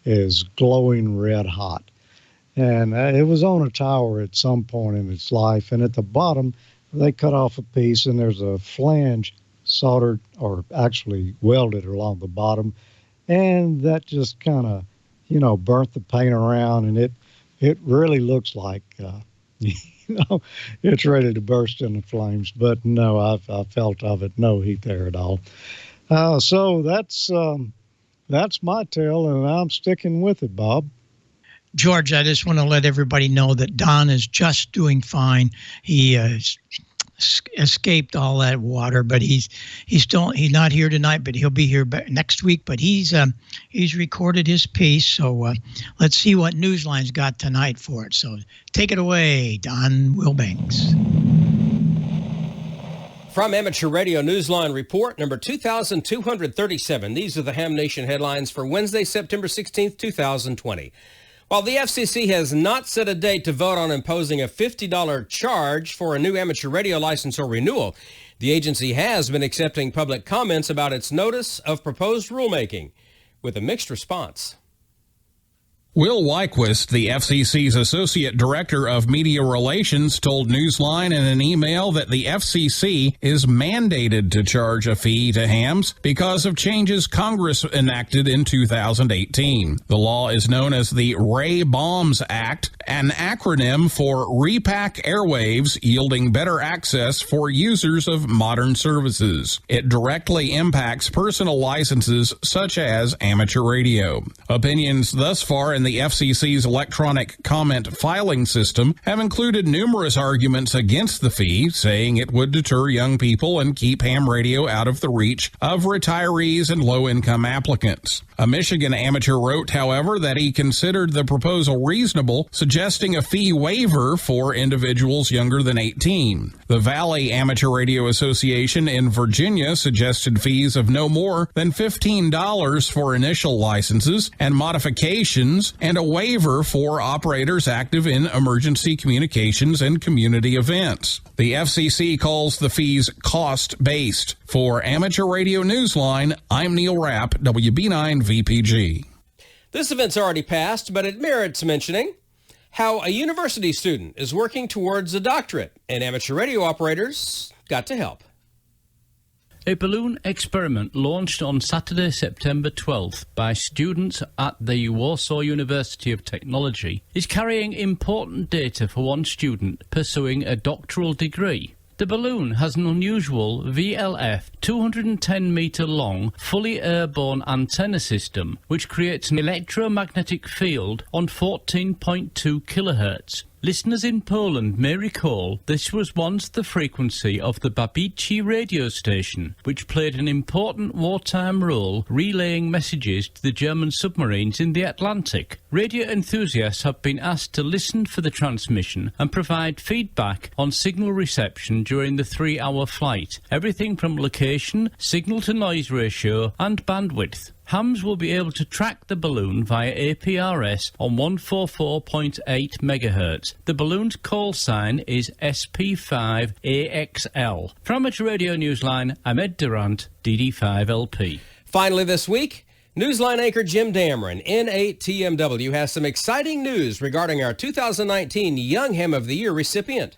is glowing red hot. And it was on a tower at some point in its life, and at the bottom, they cut off a piece, and there's a flange soldered, or actually welded along the bottom, and that just kind of, burnt the paint around, and it really looks like, it's ready to burst into flames. But no, I felt of it, no heat there at all. So that's my tale, and I'm sticking with it, Bob. George, I just want to let everybody know that Don is just doing fine. He escaped all that water, but he's not here tonight, but he'll be here next week. But he's recorded his piece, so let's see what Newsline's got tonight for it. So take it away, Don Wilbanks. From Amateur Radio Newsline Report number 2237, these are the Ham Nation headlines for Wednesday, September 16th, 2020. While the FCC has not set a date to vote on imposing a $50 charge for a new amateur radio license or renewal, the agency has been accepting public comments about its notice of proposed rulemaking, with a mixed response. Will Wyquist, the FCC's Associate Director of Media Relations, told Newsline in an email that the FCC is mandated to charge a fee to hams because of changes Congress enacted in 2018. The law is known as the Ray Bombs Act, an acronym for Repack Airwaves, yielding better access for users of modern services. It directly impacts personal licenses such as amateur radio. Opinions thus far in the FCC's electronic comment filing system have included numerous arguments against the fee, saying it would deter young people and keep ham radio out of the reach of retirees and low-income applicants. A Michigan amateur wrote, however, that he considered the proposal reasonable, suggesting a fee waiver for individuals younger than 18. The Valley Amateur Radio Association in Virginia suggested fees of no more than $15 for initial licenses and modifications, and a waiver for operators active in emergency communications and community events. The FCC calls the fees cost-based. For Amateur Radio Newsline, I'm Neil Rapp, WB9 VPG. This event's already passed, but it merits mentioning. How a university student is working towards a doctorate, and amateur radio operators got to help. A balloon experiment launched on Saturday, September 12th by students at the Warsaw University of Technology is carrying important data for one student pursuing a doctoral degree. The balloon has an unusual VLF 210-metre long, fully airborne antenna system which creates an electromagnetic field on 14.2 kHz. Listeners in Poland may recall this was once the frequency of the Babici radio station, which played an important wartime role relaying messages to the German submarines in the Atlantic. Radio enthusiasts have been asked to listen for the transmission and provide feedback on signal reception during the 3-hour flight, everything from location, signal-to-noise ratio and bandwidth. Hams will be able to track the balloon via APRS on 144.8 MHz. The balloon's call sign is SP5AXL. From Amateur Radio Newsline, I'm Ed Durant, DD5LP. Finally this week, Newsline anchor Jim Dameron, N8TMW, has some exciting news regarding our 2019 Young Ham of the Year recipient.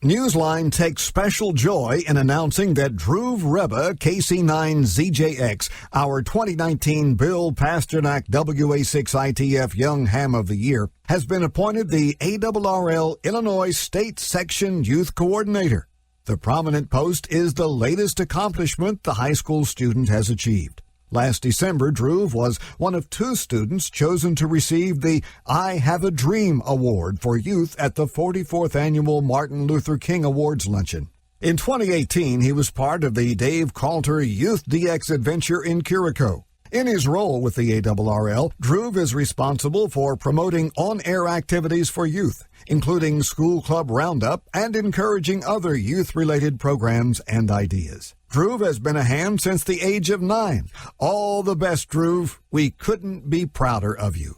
Newsline takes special joy in announcing that Dhruv Rebbe KC9ZJX, our 2019 Bill Pasternak WA6ITF Young Ham of the Year, has been appointed the ARRL Illinois State Section Youth Coordinator. The prominent post is the latest accomplishment the high school student has achieved. Last December, Dhruv was one of 2 students chosen to receive the I Have a Dream Award for Youth at the 44th Annual Martin Luther King Awards Luncheon. In 2018, he was part of the Dave Calter Youth DX Adventure in Curacao. In his role with the ARRL, Dhruv is responsible for promoting on-air activities for youth, including School Club Roundup and encouraging other youth-related programs and ideas. Dhruv has been a ham since the age of 9. All the best, Dhruv. We couldn't be prouder of you.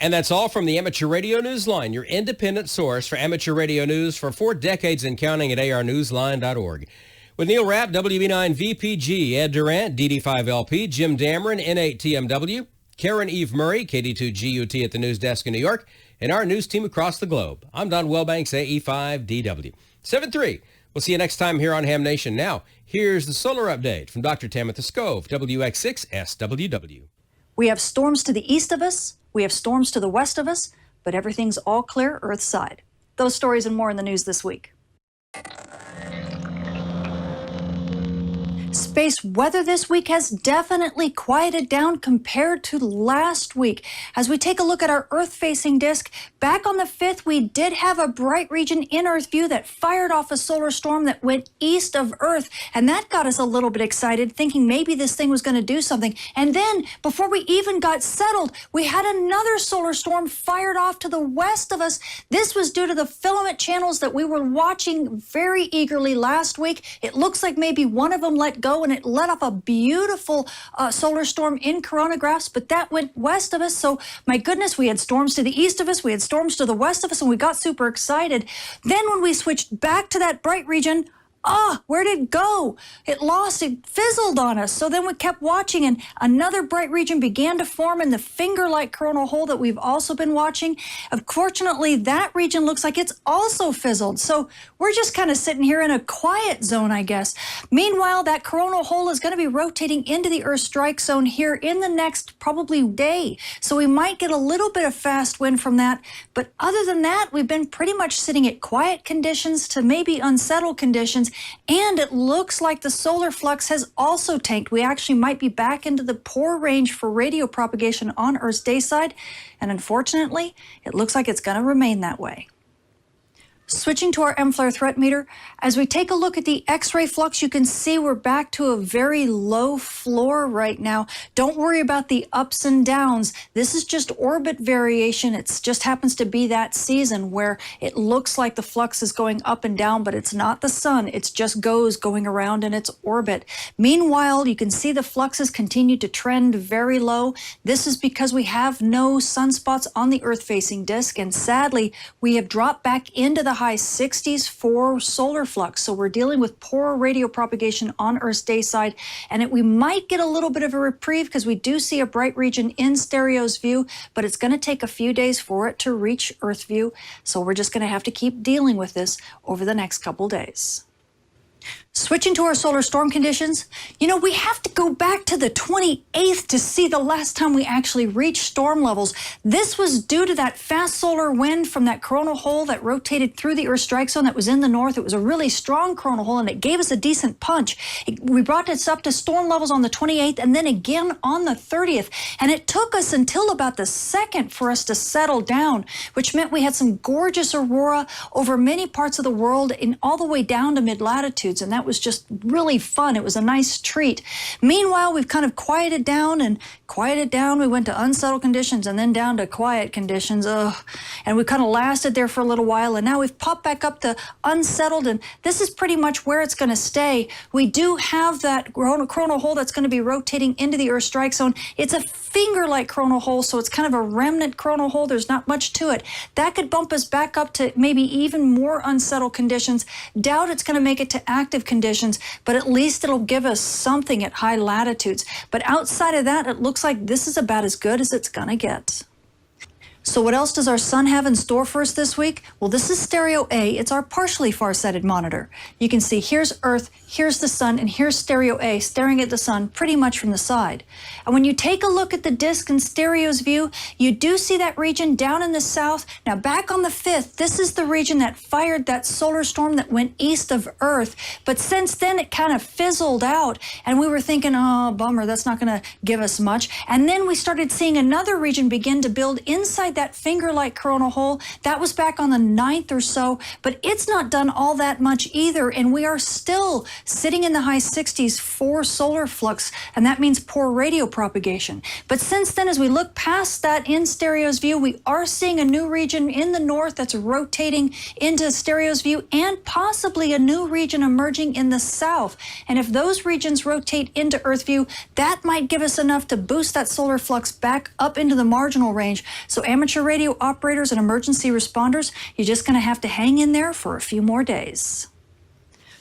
And that's all from the Amateur Radio Newsline, your independent source for amateur radio news for 4 decades and counting at arnewsline.org. With Neil Rapp, WB9VPG, Ed Durant, DD5LP, Jim Dameron, N8TMW, Karen Eve Murray, KD2GUT at the news desk in New York, and our news team across the globe. I'm Don Wilbanks, AE5DW. 7-3. We'll see you next time here on Ham Nation. Now, here's the solar update from Dr. Tamitha Skov, WX6SWW. We have storms to the east of us, we have storms to the west of us, but everything's all clear Earth side. Those stories and more in the news this week. Space weather this week has definitely quieted down compared to last week. As we take a look at our Earth-facing disk, back on the 5th, we did have a bright region in Earth view that fired off a solar storm that went east of Earth, and that got us a little bit excited, thinking maybe this thing was going to do something. And then, before we even got settled, we had another solar storm fired off to the west of us. This was due to the filament channels that we were watching very eagerly last week. It looks like maybe one of them let go and it let off a beautiful solar storm in coronagraphs, but that went west of us. So my goodness, we had storms to the east of us, we had storms to the west of us, and we got super excited. Then when we switched back to that bright region, where did it go? It fizzled on us. So then we kept watching and another bright region began to form in the finger-like coronal hole that we've also been watching. Unfortunately, that region looks like it's also fizzled. So we're just kind of sitting here in a quiet zone, I guess. Meanwhile, that coronal hole is going to be rotating into the Earth strike zone here in the next probably day. So we might get a little bit of fast wind from that. But other than that, we've been pretty much sitting at quiet conditions to maybe unsettled conditions. And it looks like the solar flux has also tanked. We actually might be back into the poor range for radio propagation on Earth's day side. And unfortunately, it looks like it's going to remain that way. Switching to our M-flare threat meter, as we take a look at the X-ray flux, you can see we're back to a very low floor right now. Don't worry about the ups and downs. This is just orbit variation. It just happens to be that season where it looks like the flux is going up and down, but it's not the sun. It's just going around in its orbit. Meanwhile, you can see the fluxes continue to trend very low. This is because we have no sunspots on the Earth-facing disk, and sadly, we have dropped back into the high 60s for solar flux. So we're dealing with poor radio propagation on Earth's day side, and we might get a little bit of a reprieve because we do see a bright region in Stereo's view, but it's going to take a few days for it to reach Earth view. So we're just going to have to keep dealing with this over the next couple days. Switching to our solar storm conditions, we have to go back to the 28th to see the last time we actually reached storm levels. This was due to that fast solar wind from that coronal hole that rotated through the Earth strike zone that was in the north. It was a really strong coronal hole, and it gave us a decent punch. We brought this up to storm levels on the 28th and then again on the 30th. And it took us until about the 2nd for us to settle down, which meant we had some gorgeous aurora over many parts of the world and all the way down to mid-latitudes. And that was just really fun. It was a nice treat. Meanwhile, we've kind of quieted down. We went to unsettled conditions and then down to quiet conditions. And we kind of lasted there for a little while. And now we've popped back up to unsettled. And this is pretty much where it's going to stay. We do have that coronal hole that's going to be rotating into the Earth strike zone. It's a finger-like coronal hole, so it's kind of a remnant coronal hole. There's not much to it. That could bump us back up to maybe even more unsettled conditions. Doubt it's going to make it to active conditions, but at least it'll give us something at high latitudes. But outside of that, it looks like this is about as good as it's going to get. So what else does our sun have in store for us this week? Well, this is stereo A. It's our partially far-sighted monitor. You can see here's Earth, here's the sun, and here's stereo A staring at the sun pretty much from the side. And when you take a look at the disk in stereo's view, you do see that region down in the south. Now back on the 5th, this is the region that fired that solar storm that went east of Earth. But since then, it kind of fizzled out, and we were thinking, oh, bummer, that's not going to give us much. And then we started seeing another region begin to build inside that finger-like coronal hole. That was back on the 9th or so, but it's not done all that much either, and we are still sitting in the high 60s for solar flux, and that means poor radio propagation. But since then, as we look past that in stereo's view, we are seeing a new region in the north that's rotating into stereo's view, and possibly a new region emerging in the south. And if those regions rotate into Earth view, that might give us enough to boost that solar flux back up into the marginal range. So amateur radio operators and emergency responders, you're just going to have to hang in there for a few more days.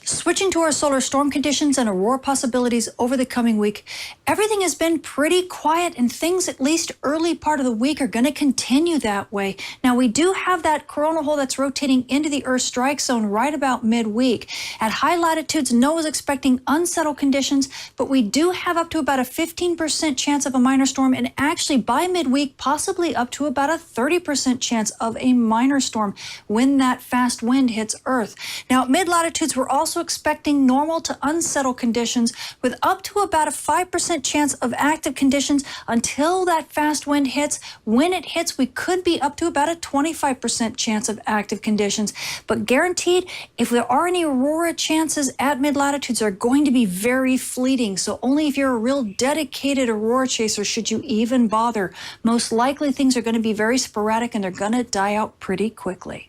Switching to our solar storm conditions and aurora possibilities over the coming week, everything has been pretty quiet, and things at least early part of the week are going to continue that way. Now, we do have that coronal hole that's rotating into the Earth strike zone right about midweek. At high latitudes, NOAA is expecting unsettled conditions, but we do have up to about a 15% chance of a minor storm, and actually by midweek, possibly up to about a 30% chance of a minor storm when that fast wind hits Earth. Now, at mid-latitudes, we're also expecting normal to unsettled conditions with up to about a 5% chance of active conditions until that fast wind hits. When it hits, we could be up to about a 25% chance of active conditions. But guaranteed, if there are any aurora chances at mid-latitudes, are going to be very fleeting. So only if you're a real dedicated aurora chaser should you even bother. Most likely things are going to be very sporadic, and they're going to die out pretty quickly.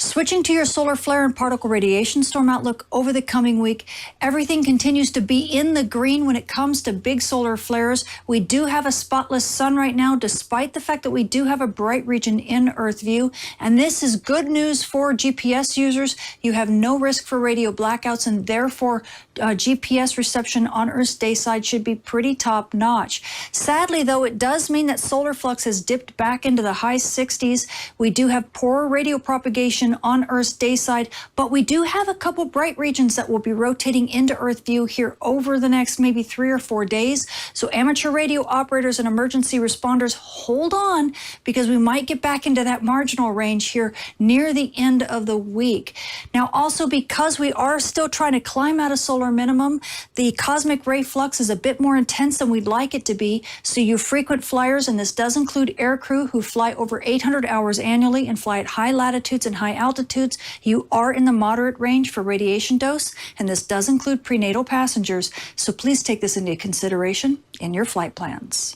Switching to your solar flare and particle radiation storm outlook over the coming week, everything continues to be in the green when it comes to big solar flares. We do have a spotless sun right now, despite the fact that we do have a bright region in Earth view. And this is good news for GPS users. You have no risk for radio blackouts, and therefore GPS reception on Earth's day side should be pretty top notch. Sadly, though, it does mean that solar flux has dipped back into the high 60s. We do have poor radio propagation on Earth's day side, but we do have a couple bright regions that will be rotating into Earth view here over the next maybe 3 or 4 days. So amateur radio operators and emergency responders, hold on, because we might get back into that marginal range here near the end of the week. Now, also because we are still trying to climb out of solar minimum, the cosmic ray flux is a bit more intense than we'd like it to be. So you frequent flyers, and this does include aircrew who fly over 800 hours annually and fly at high latitudes and high altitudes, you are in the moderate range for radiation dose, and this does include prenatal passengers. So please take this into consideration in your flight plans.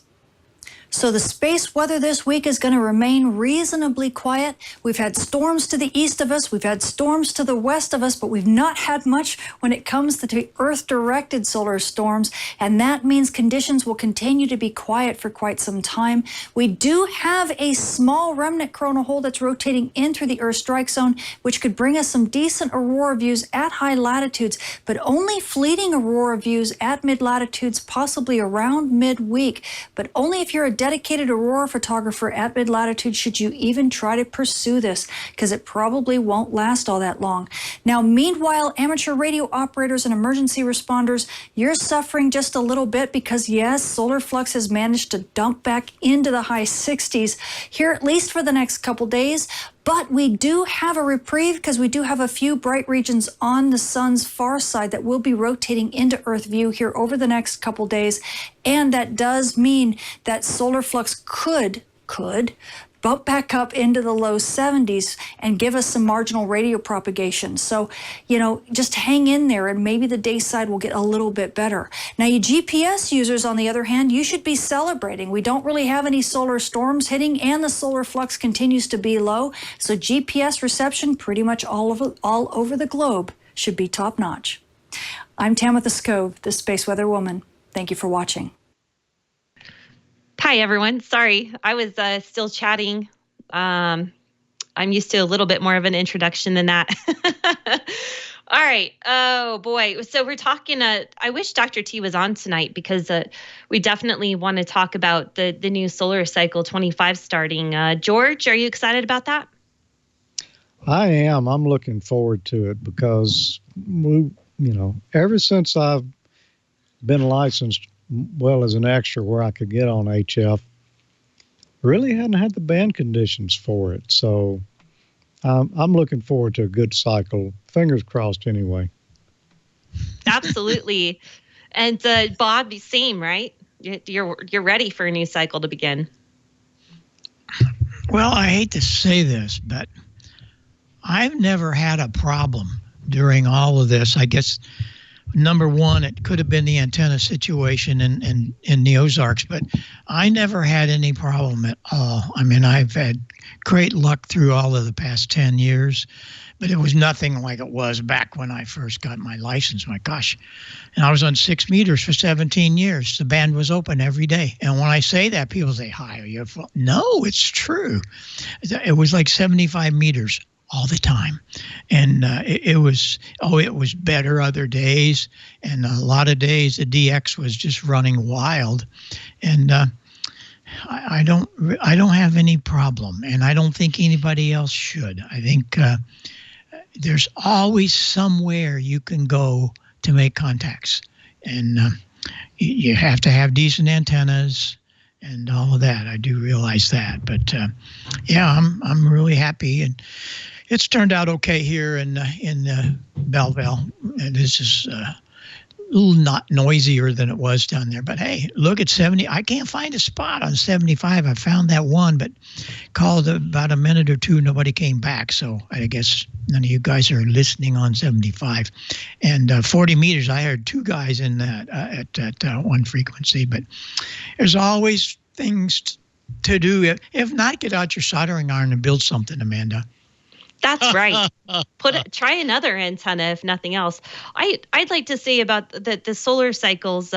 So the space weather this week is going to remain reasonably quiet. We've had storms to the east of us. We've had storms to the west of us, but we've not had much when it comes to Earth-directed solar storms, and that means conditions will continue to be quiet for quite some time. We do have a small remnant coronal hole that's rotating in through the Earth strike zone, which could bring us some decent aurora views at high latitudes, but only fleeting aurora views at mid-latitudes, possibly around midweek, but only if you're a dedicated aurora photographer at mid-latitude should you even try to pursue this, because it probably won't last all that long. Now, meanwhile, amateur radio operators and emergency responders, you're suffering just a little bit because, yes, solar flux has managed to dump back into the high 60s here, at least for the next couple days. But we do have a reprieve because we do have a few bright regions on the sun's far side that will be rotating into Earth view here over the next couple days. And that does mean that solar flux could bump back up into the low 70s and give us some marginal radio propagation. So, just hang in there and maybe the day side will get a little bit better. Now, you GPS users, on the other hand, you should be celebrating. We don't really have any solar storms hitting and the solar flux continues to be low. So GPS reception pretty much all over the globe should be top notch. I'm Tamitha Skov, the Space Weather Woman. Thank you for watching. Hi, everyone. Sorry, I was still chatting. I'm used to a little bit more of an introduction than that. All right. Oh, boy. So we're talking, I wish Dr. T was on tonight because we definitely want to talk about the new solar cycle 25 starting. George, are you excited about that? I am. I'm looking forward to it because, ever since I've been licensed as an extra where I could get on HF, really hadn't had the band conditions for it. So I'm looking forward to a good cycle. Fingers crossed anyway. Absolutely. And Bob, same, right? You're ready for a new cycle to begin. Well, I hate to say this, but I've never had a problem during all of this. I guess number one, it could have been the antenna situation in the Ozarks, but I never had any problem at all. I mean, I've had great luck through all of the past 10 years, but it was nothing like it was back when I first got my license. My gosh. And I was on 6 meters for 17 years. The band was open every day. And when I say that, people say, hi, are you? No, it's true. It was like 75 meters all the time. And it was better other days. And a lot of days the DX was just running wild. And I don't have any problem. And I don't think anybody else should. I think there's always somewhere you can go to make contacts. And you have to have decent antennas and all of that. I do realize that. But yeah, I'm really happy. And it's turned out okay here in Belleville. This is a little not noisier than it was down there. But hey, look at 70. I can't find a spot on 75. I found that one, but called about a minute or two. Nobody came back. So I guess none of you guys are listening on 75. And 40 meters, I heard two guys in that at one frequency. But there's always things to do. If not, get out your soldering iron and build something, Amanda. That's right. Try another antenna, if nothing else. I'd like to say about the solar cycles.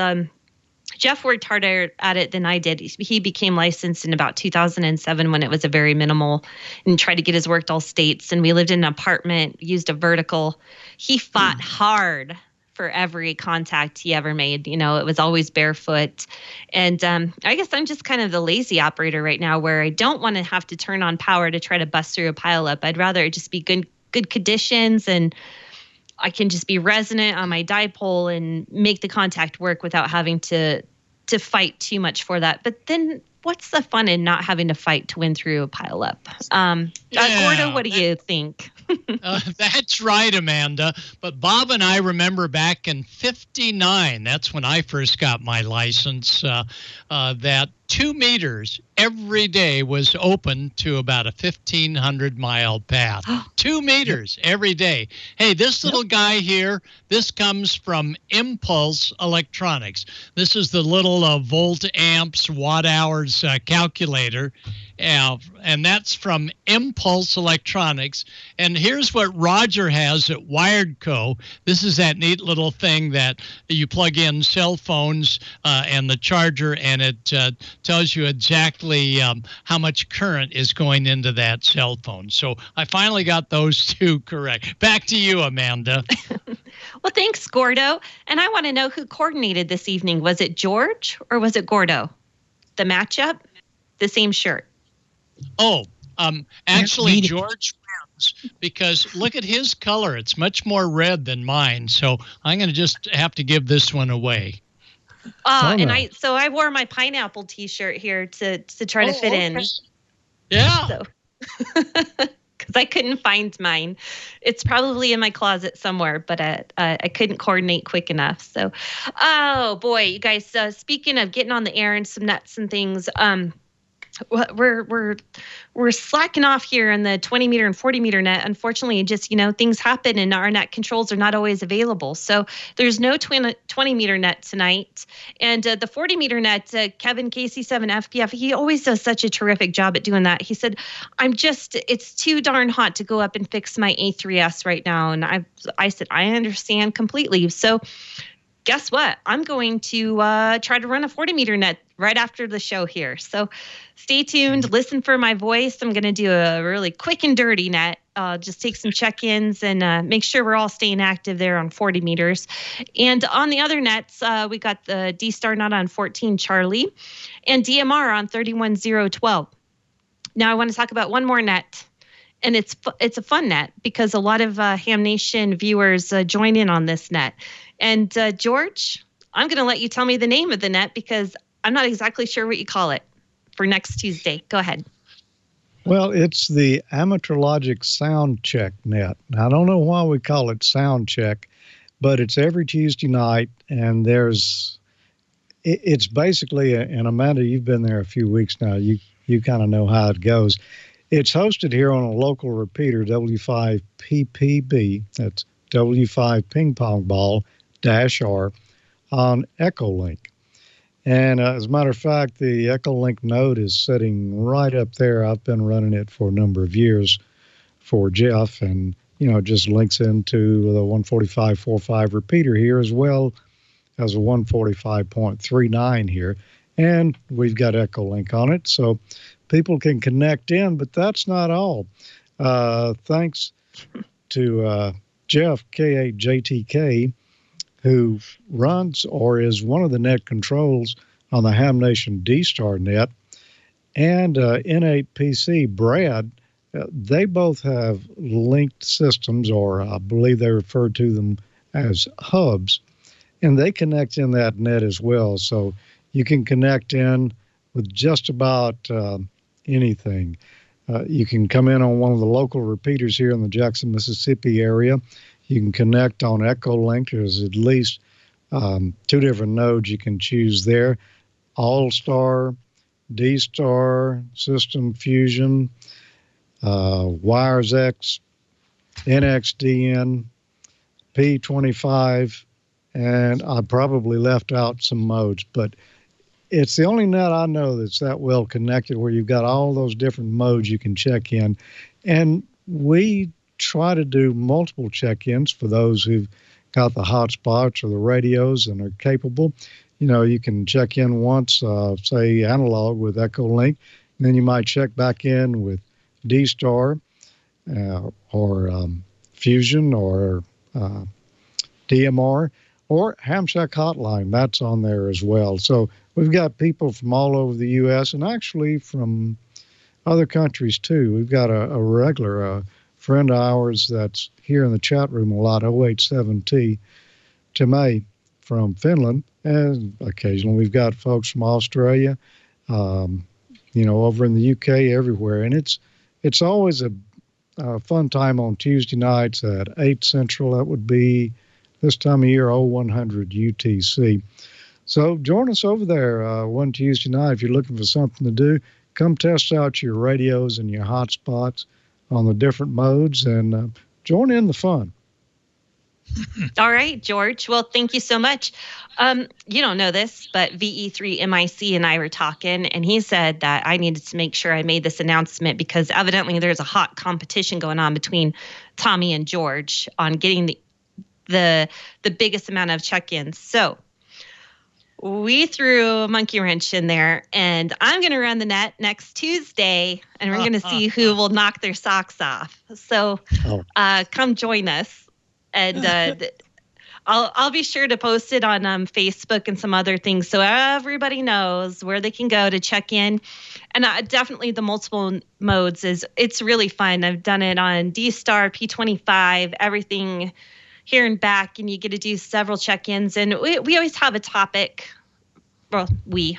Jeff worked harder at it than I did. He became licensed in about 2007 when it was a very minimal, and tried to get his work to all states. And we lived in an apartment, used a vertical. He fought hard for every contact he ever made. It was always barefoot. And I guess I'm just kind of the lazy operator right now, where I don't want to have to turn on power to try to bust through a pileup. I'd rather it just be good conditions, and I can just be resonant on my dipole and make the contact work without having to fight too much for that. But then what's the fun in not having to fight to win through a pileup? Gordo, what do you think? That's right, Amanda. But Bob and I remember back in '59, that's when I first got my license, that 2 meters every day was open to about a 1,500-mile path. 2 meters every day. Hey, this little guy here, this comes from Impulse Electronics. This is the little volt amps, watt hours calculator. And that's from Impulse Electronics. And here's what Roger has at Wired Co. This is that neat little thing that you plug in cell phones and the charger, and it tells you exactly how much current is going into that cell phone. So I finally got those two correct. Back to you, Amanda. Well, thanks, Gordo. And I want to know who coordinated this evening. Was it George or was it Gordo? The matchup? the same shirt. Oh, actually, George wins because look at his color. It's much more red than mine. So I'm going to just have to give this one away. And I wore my pineapple T-shirt here to try to fit in. Yeah. So, because I couldn't find mine. It's probably in my closet somewhere, but I couldn't coordinate quick enough. So, oh boy, you guys. Speaking of getting on the air and some nets and things, we're slacking off here in the 20 meter and 40 meter net. Unfortunately, just, things happen and our net controls are not always available. So there's no 20 meter net tonight. And the 40 meter net, Kevin KC7 FPF, he always does such a terrific job at doing that. He said, it's too darn hot to go up and fix my A3S right now. And I said, I understand completely. So guess what? I'm going to try to run a 40 meter net right after the show here. So stay tuned. Listen for my voice. I'm going to do a really quick and dirty net. Just take some check-ins and make sure we're all staying active there on 40 meters. And on the other nets, we got the D-Star Not on 14 Charlie and DMR on 31012. Now I want to talk about one more net. And it's a fun net because a lot of Ham Nation viewers join in on this net. And George, I'm going to let you tell me the name of the net because I'm not exactly sure what you call it for next Tuesday. Go ahead. Well, it's the Amateurologic Sound Check net. I don't know why we call it Sound Check, but it's every Tuesday night, and it's basically, and Amanda, you've been there a few weeks now. You kind of know how it goes. It's hosted here on a local repeater, W5PPB, that's W5 Ping Pong Ball -R, on Echolink. And as a matter of fact, the Echolink node is sitting right up there. I've been running it for a number of years for Jeff, and, it just links into the 145.45 repeater here as well as a 145.39 here. And we've got Echolink on it, so people can connect in, but that's not all. Thanks to Jeff, K8JTK, who runs or is one of the net controls on the Ham Nation D-Star net, and N8PC, Brad. They both have linked systems, or I believe they refer to them as hubs, and they connect in that net as well. So you can connect in with just about anything. You can come in on one of the local repeaters here in the Jackson, Mississippi area. You can connect on Echolink. There's at least 2 different nodes you can choose there. All-Star, D-Star, System Fusion, Wires X, NXDN, P25, and I probably left out some modes, but it's the only net I know that's that well connected where you've got all those different modes you can check in. And we try to do multiple check-ins for those who've got the hotspots or the radios and are capable. You can check in once, say analog with Echolink, and then you might check back in with D-Star or Fusion or DMR or Ham Shack Hotline. That's on there as well. So we've got people from all over the U.S. and actually from other countries too. We've got a regular friend of ours that's here in the chat room a lot, 087T, Timay from Finland, and occasionally we've got folks from Australia, over in the UK, everywhere. And it's always a fun time on Tuesday nights at 8 Central. That would be this time of year, 0100 UTC. So join us over there one Tuesday night if you're looking for something to do. Come test out your radios and your hotspots on the different modes and join in the fun. All right, George. Well, thank you so much. You don't know this, but VE3MIC and I were talking, and he said that I needed to make sure I made this announcement because evidently there's a hot competition going on between Tommy and George on getting the biggest amount of check-ins. So we threw a monkey wrench in there, and I'm going to run the net next Tuesday, and we're going to see who will knock their socks off. So come join us. And I'll be sure to post it on Facebook and some other things so everybody knows where they can go to check in. And definitely the multiple modes it's really fun. I've done it on D-Star, P25, everything here and back, and you get to do several check-ins. And we always have a topic. Well,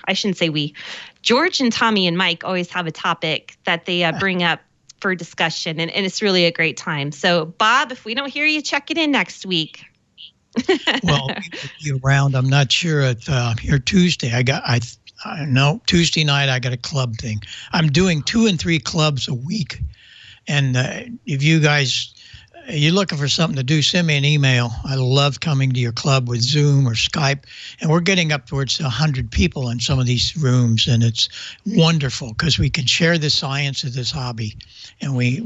I shouldn't say we. George and Tommy and Mike always have a topic that they bring up for discussion, and it's really a great time. So, Bob, if we don't hear you, check it in next week. Well, we'll be around. I'm not sure if here Tuesday. No, Tuesday night I got a club thing. I'm doing 2 and 3 clubs a week, and if you guys you're looking for something to do, send me an email. I love coming to your club with Zoom or Skype. And we're getting up towards 100 people in some of these rooms, and it's wonderful because we can share the science of this hobby. And we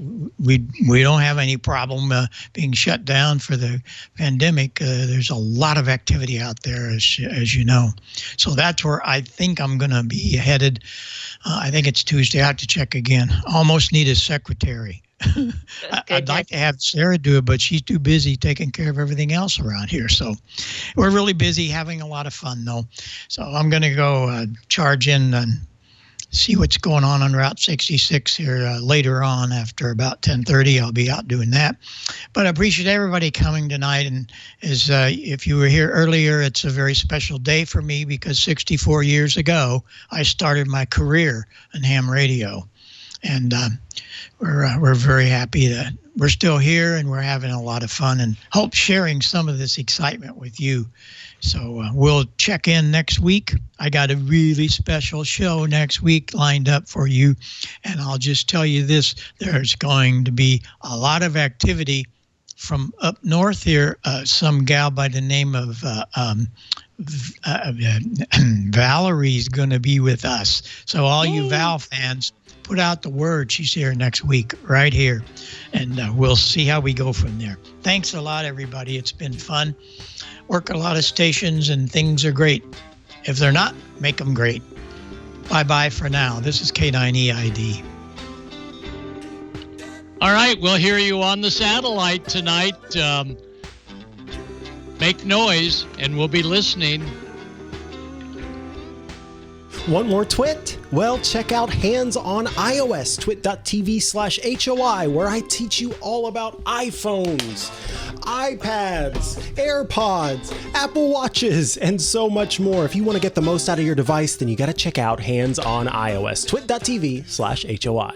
don't have any problem being shut down for the pandemic. There's a lot of activity out there, as you know. So that's where I think I'm going to be headed. I think it's Tuesday. I have to check again. Almost need a secretary. I'd like to have Sarah do it, but she's too busy taking care of everything else around here. So we're really busy, having a lot of fun, though. So I'm going to go charge in and see what's going on Route 66 here later on. After about 10:30, I'll be out doing that. But I appreciate everybody coming tonight. And if you were here earlier, it's a very special day for me because 64 years ago, I started my career in ham radio. And we're very happy that we're still here and we're having a lot of fun and hope sharing some of this excitement with you. So we'll check in next week. I got a really special show next week lined up for you. And I'll just tell you this, there's going to be a lot of activity from up north here. Some gal by the name of Valerie's going to be with us. So all you Val fans, put out the word. She's here next week, right here. And we'll see how we go from there. Thanks a lot, everybody. It's been fun. Work a lot of stations and things are great. If they're not, make them great. Bye-bye for now. This is K9EID. All right, we'll hear you on the satellite tonight. Make noise, and we'll be listening. Want more TWiT? Well, check out Hands on iOS, twit.tv/HOI, where I teach you all about iPhones, iPads, AirPods, Apple Watches, and so much more. If you want to get the most out of your device, then you got to check out Hands on iOS, twit.tv/HOI.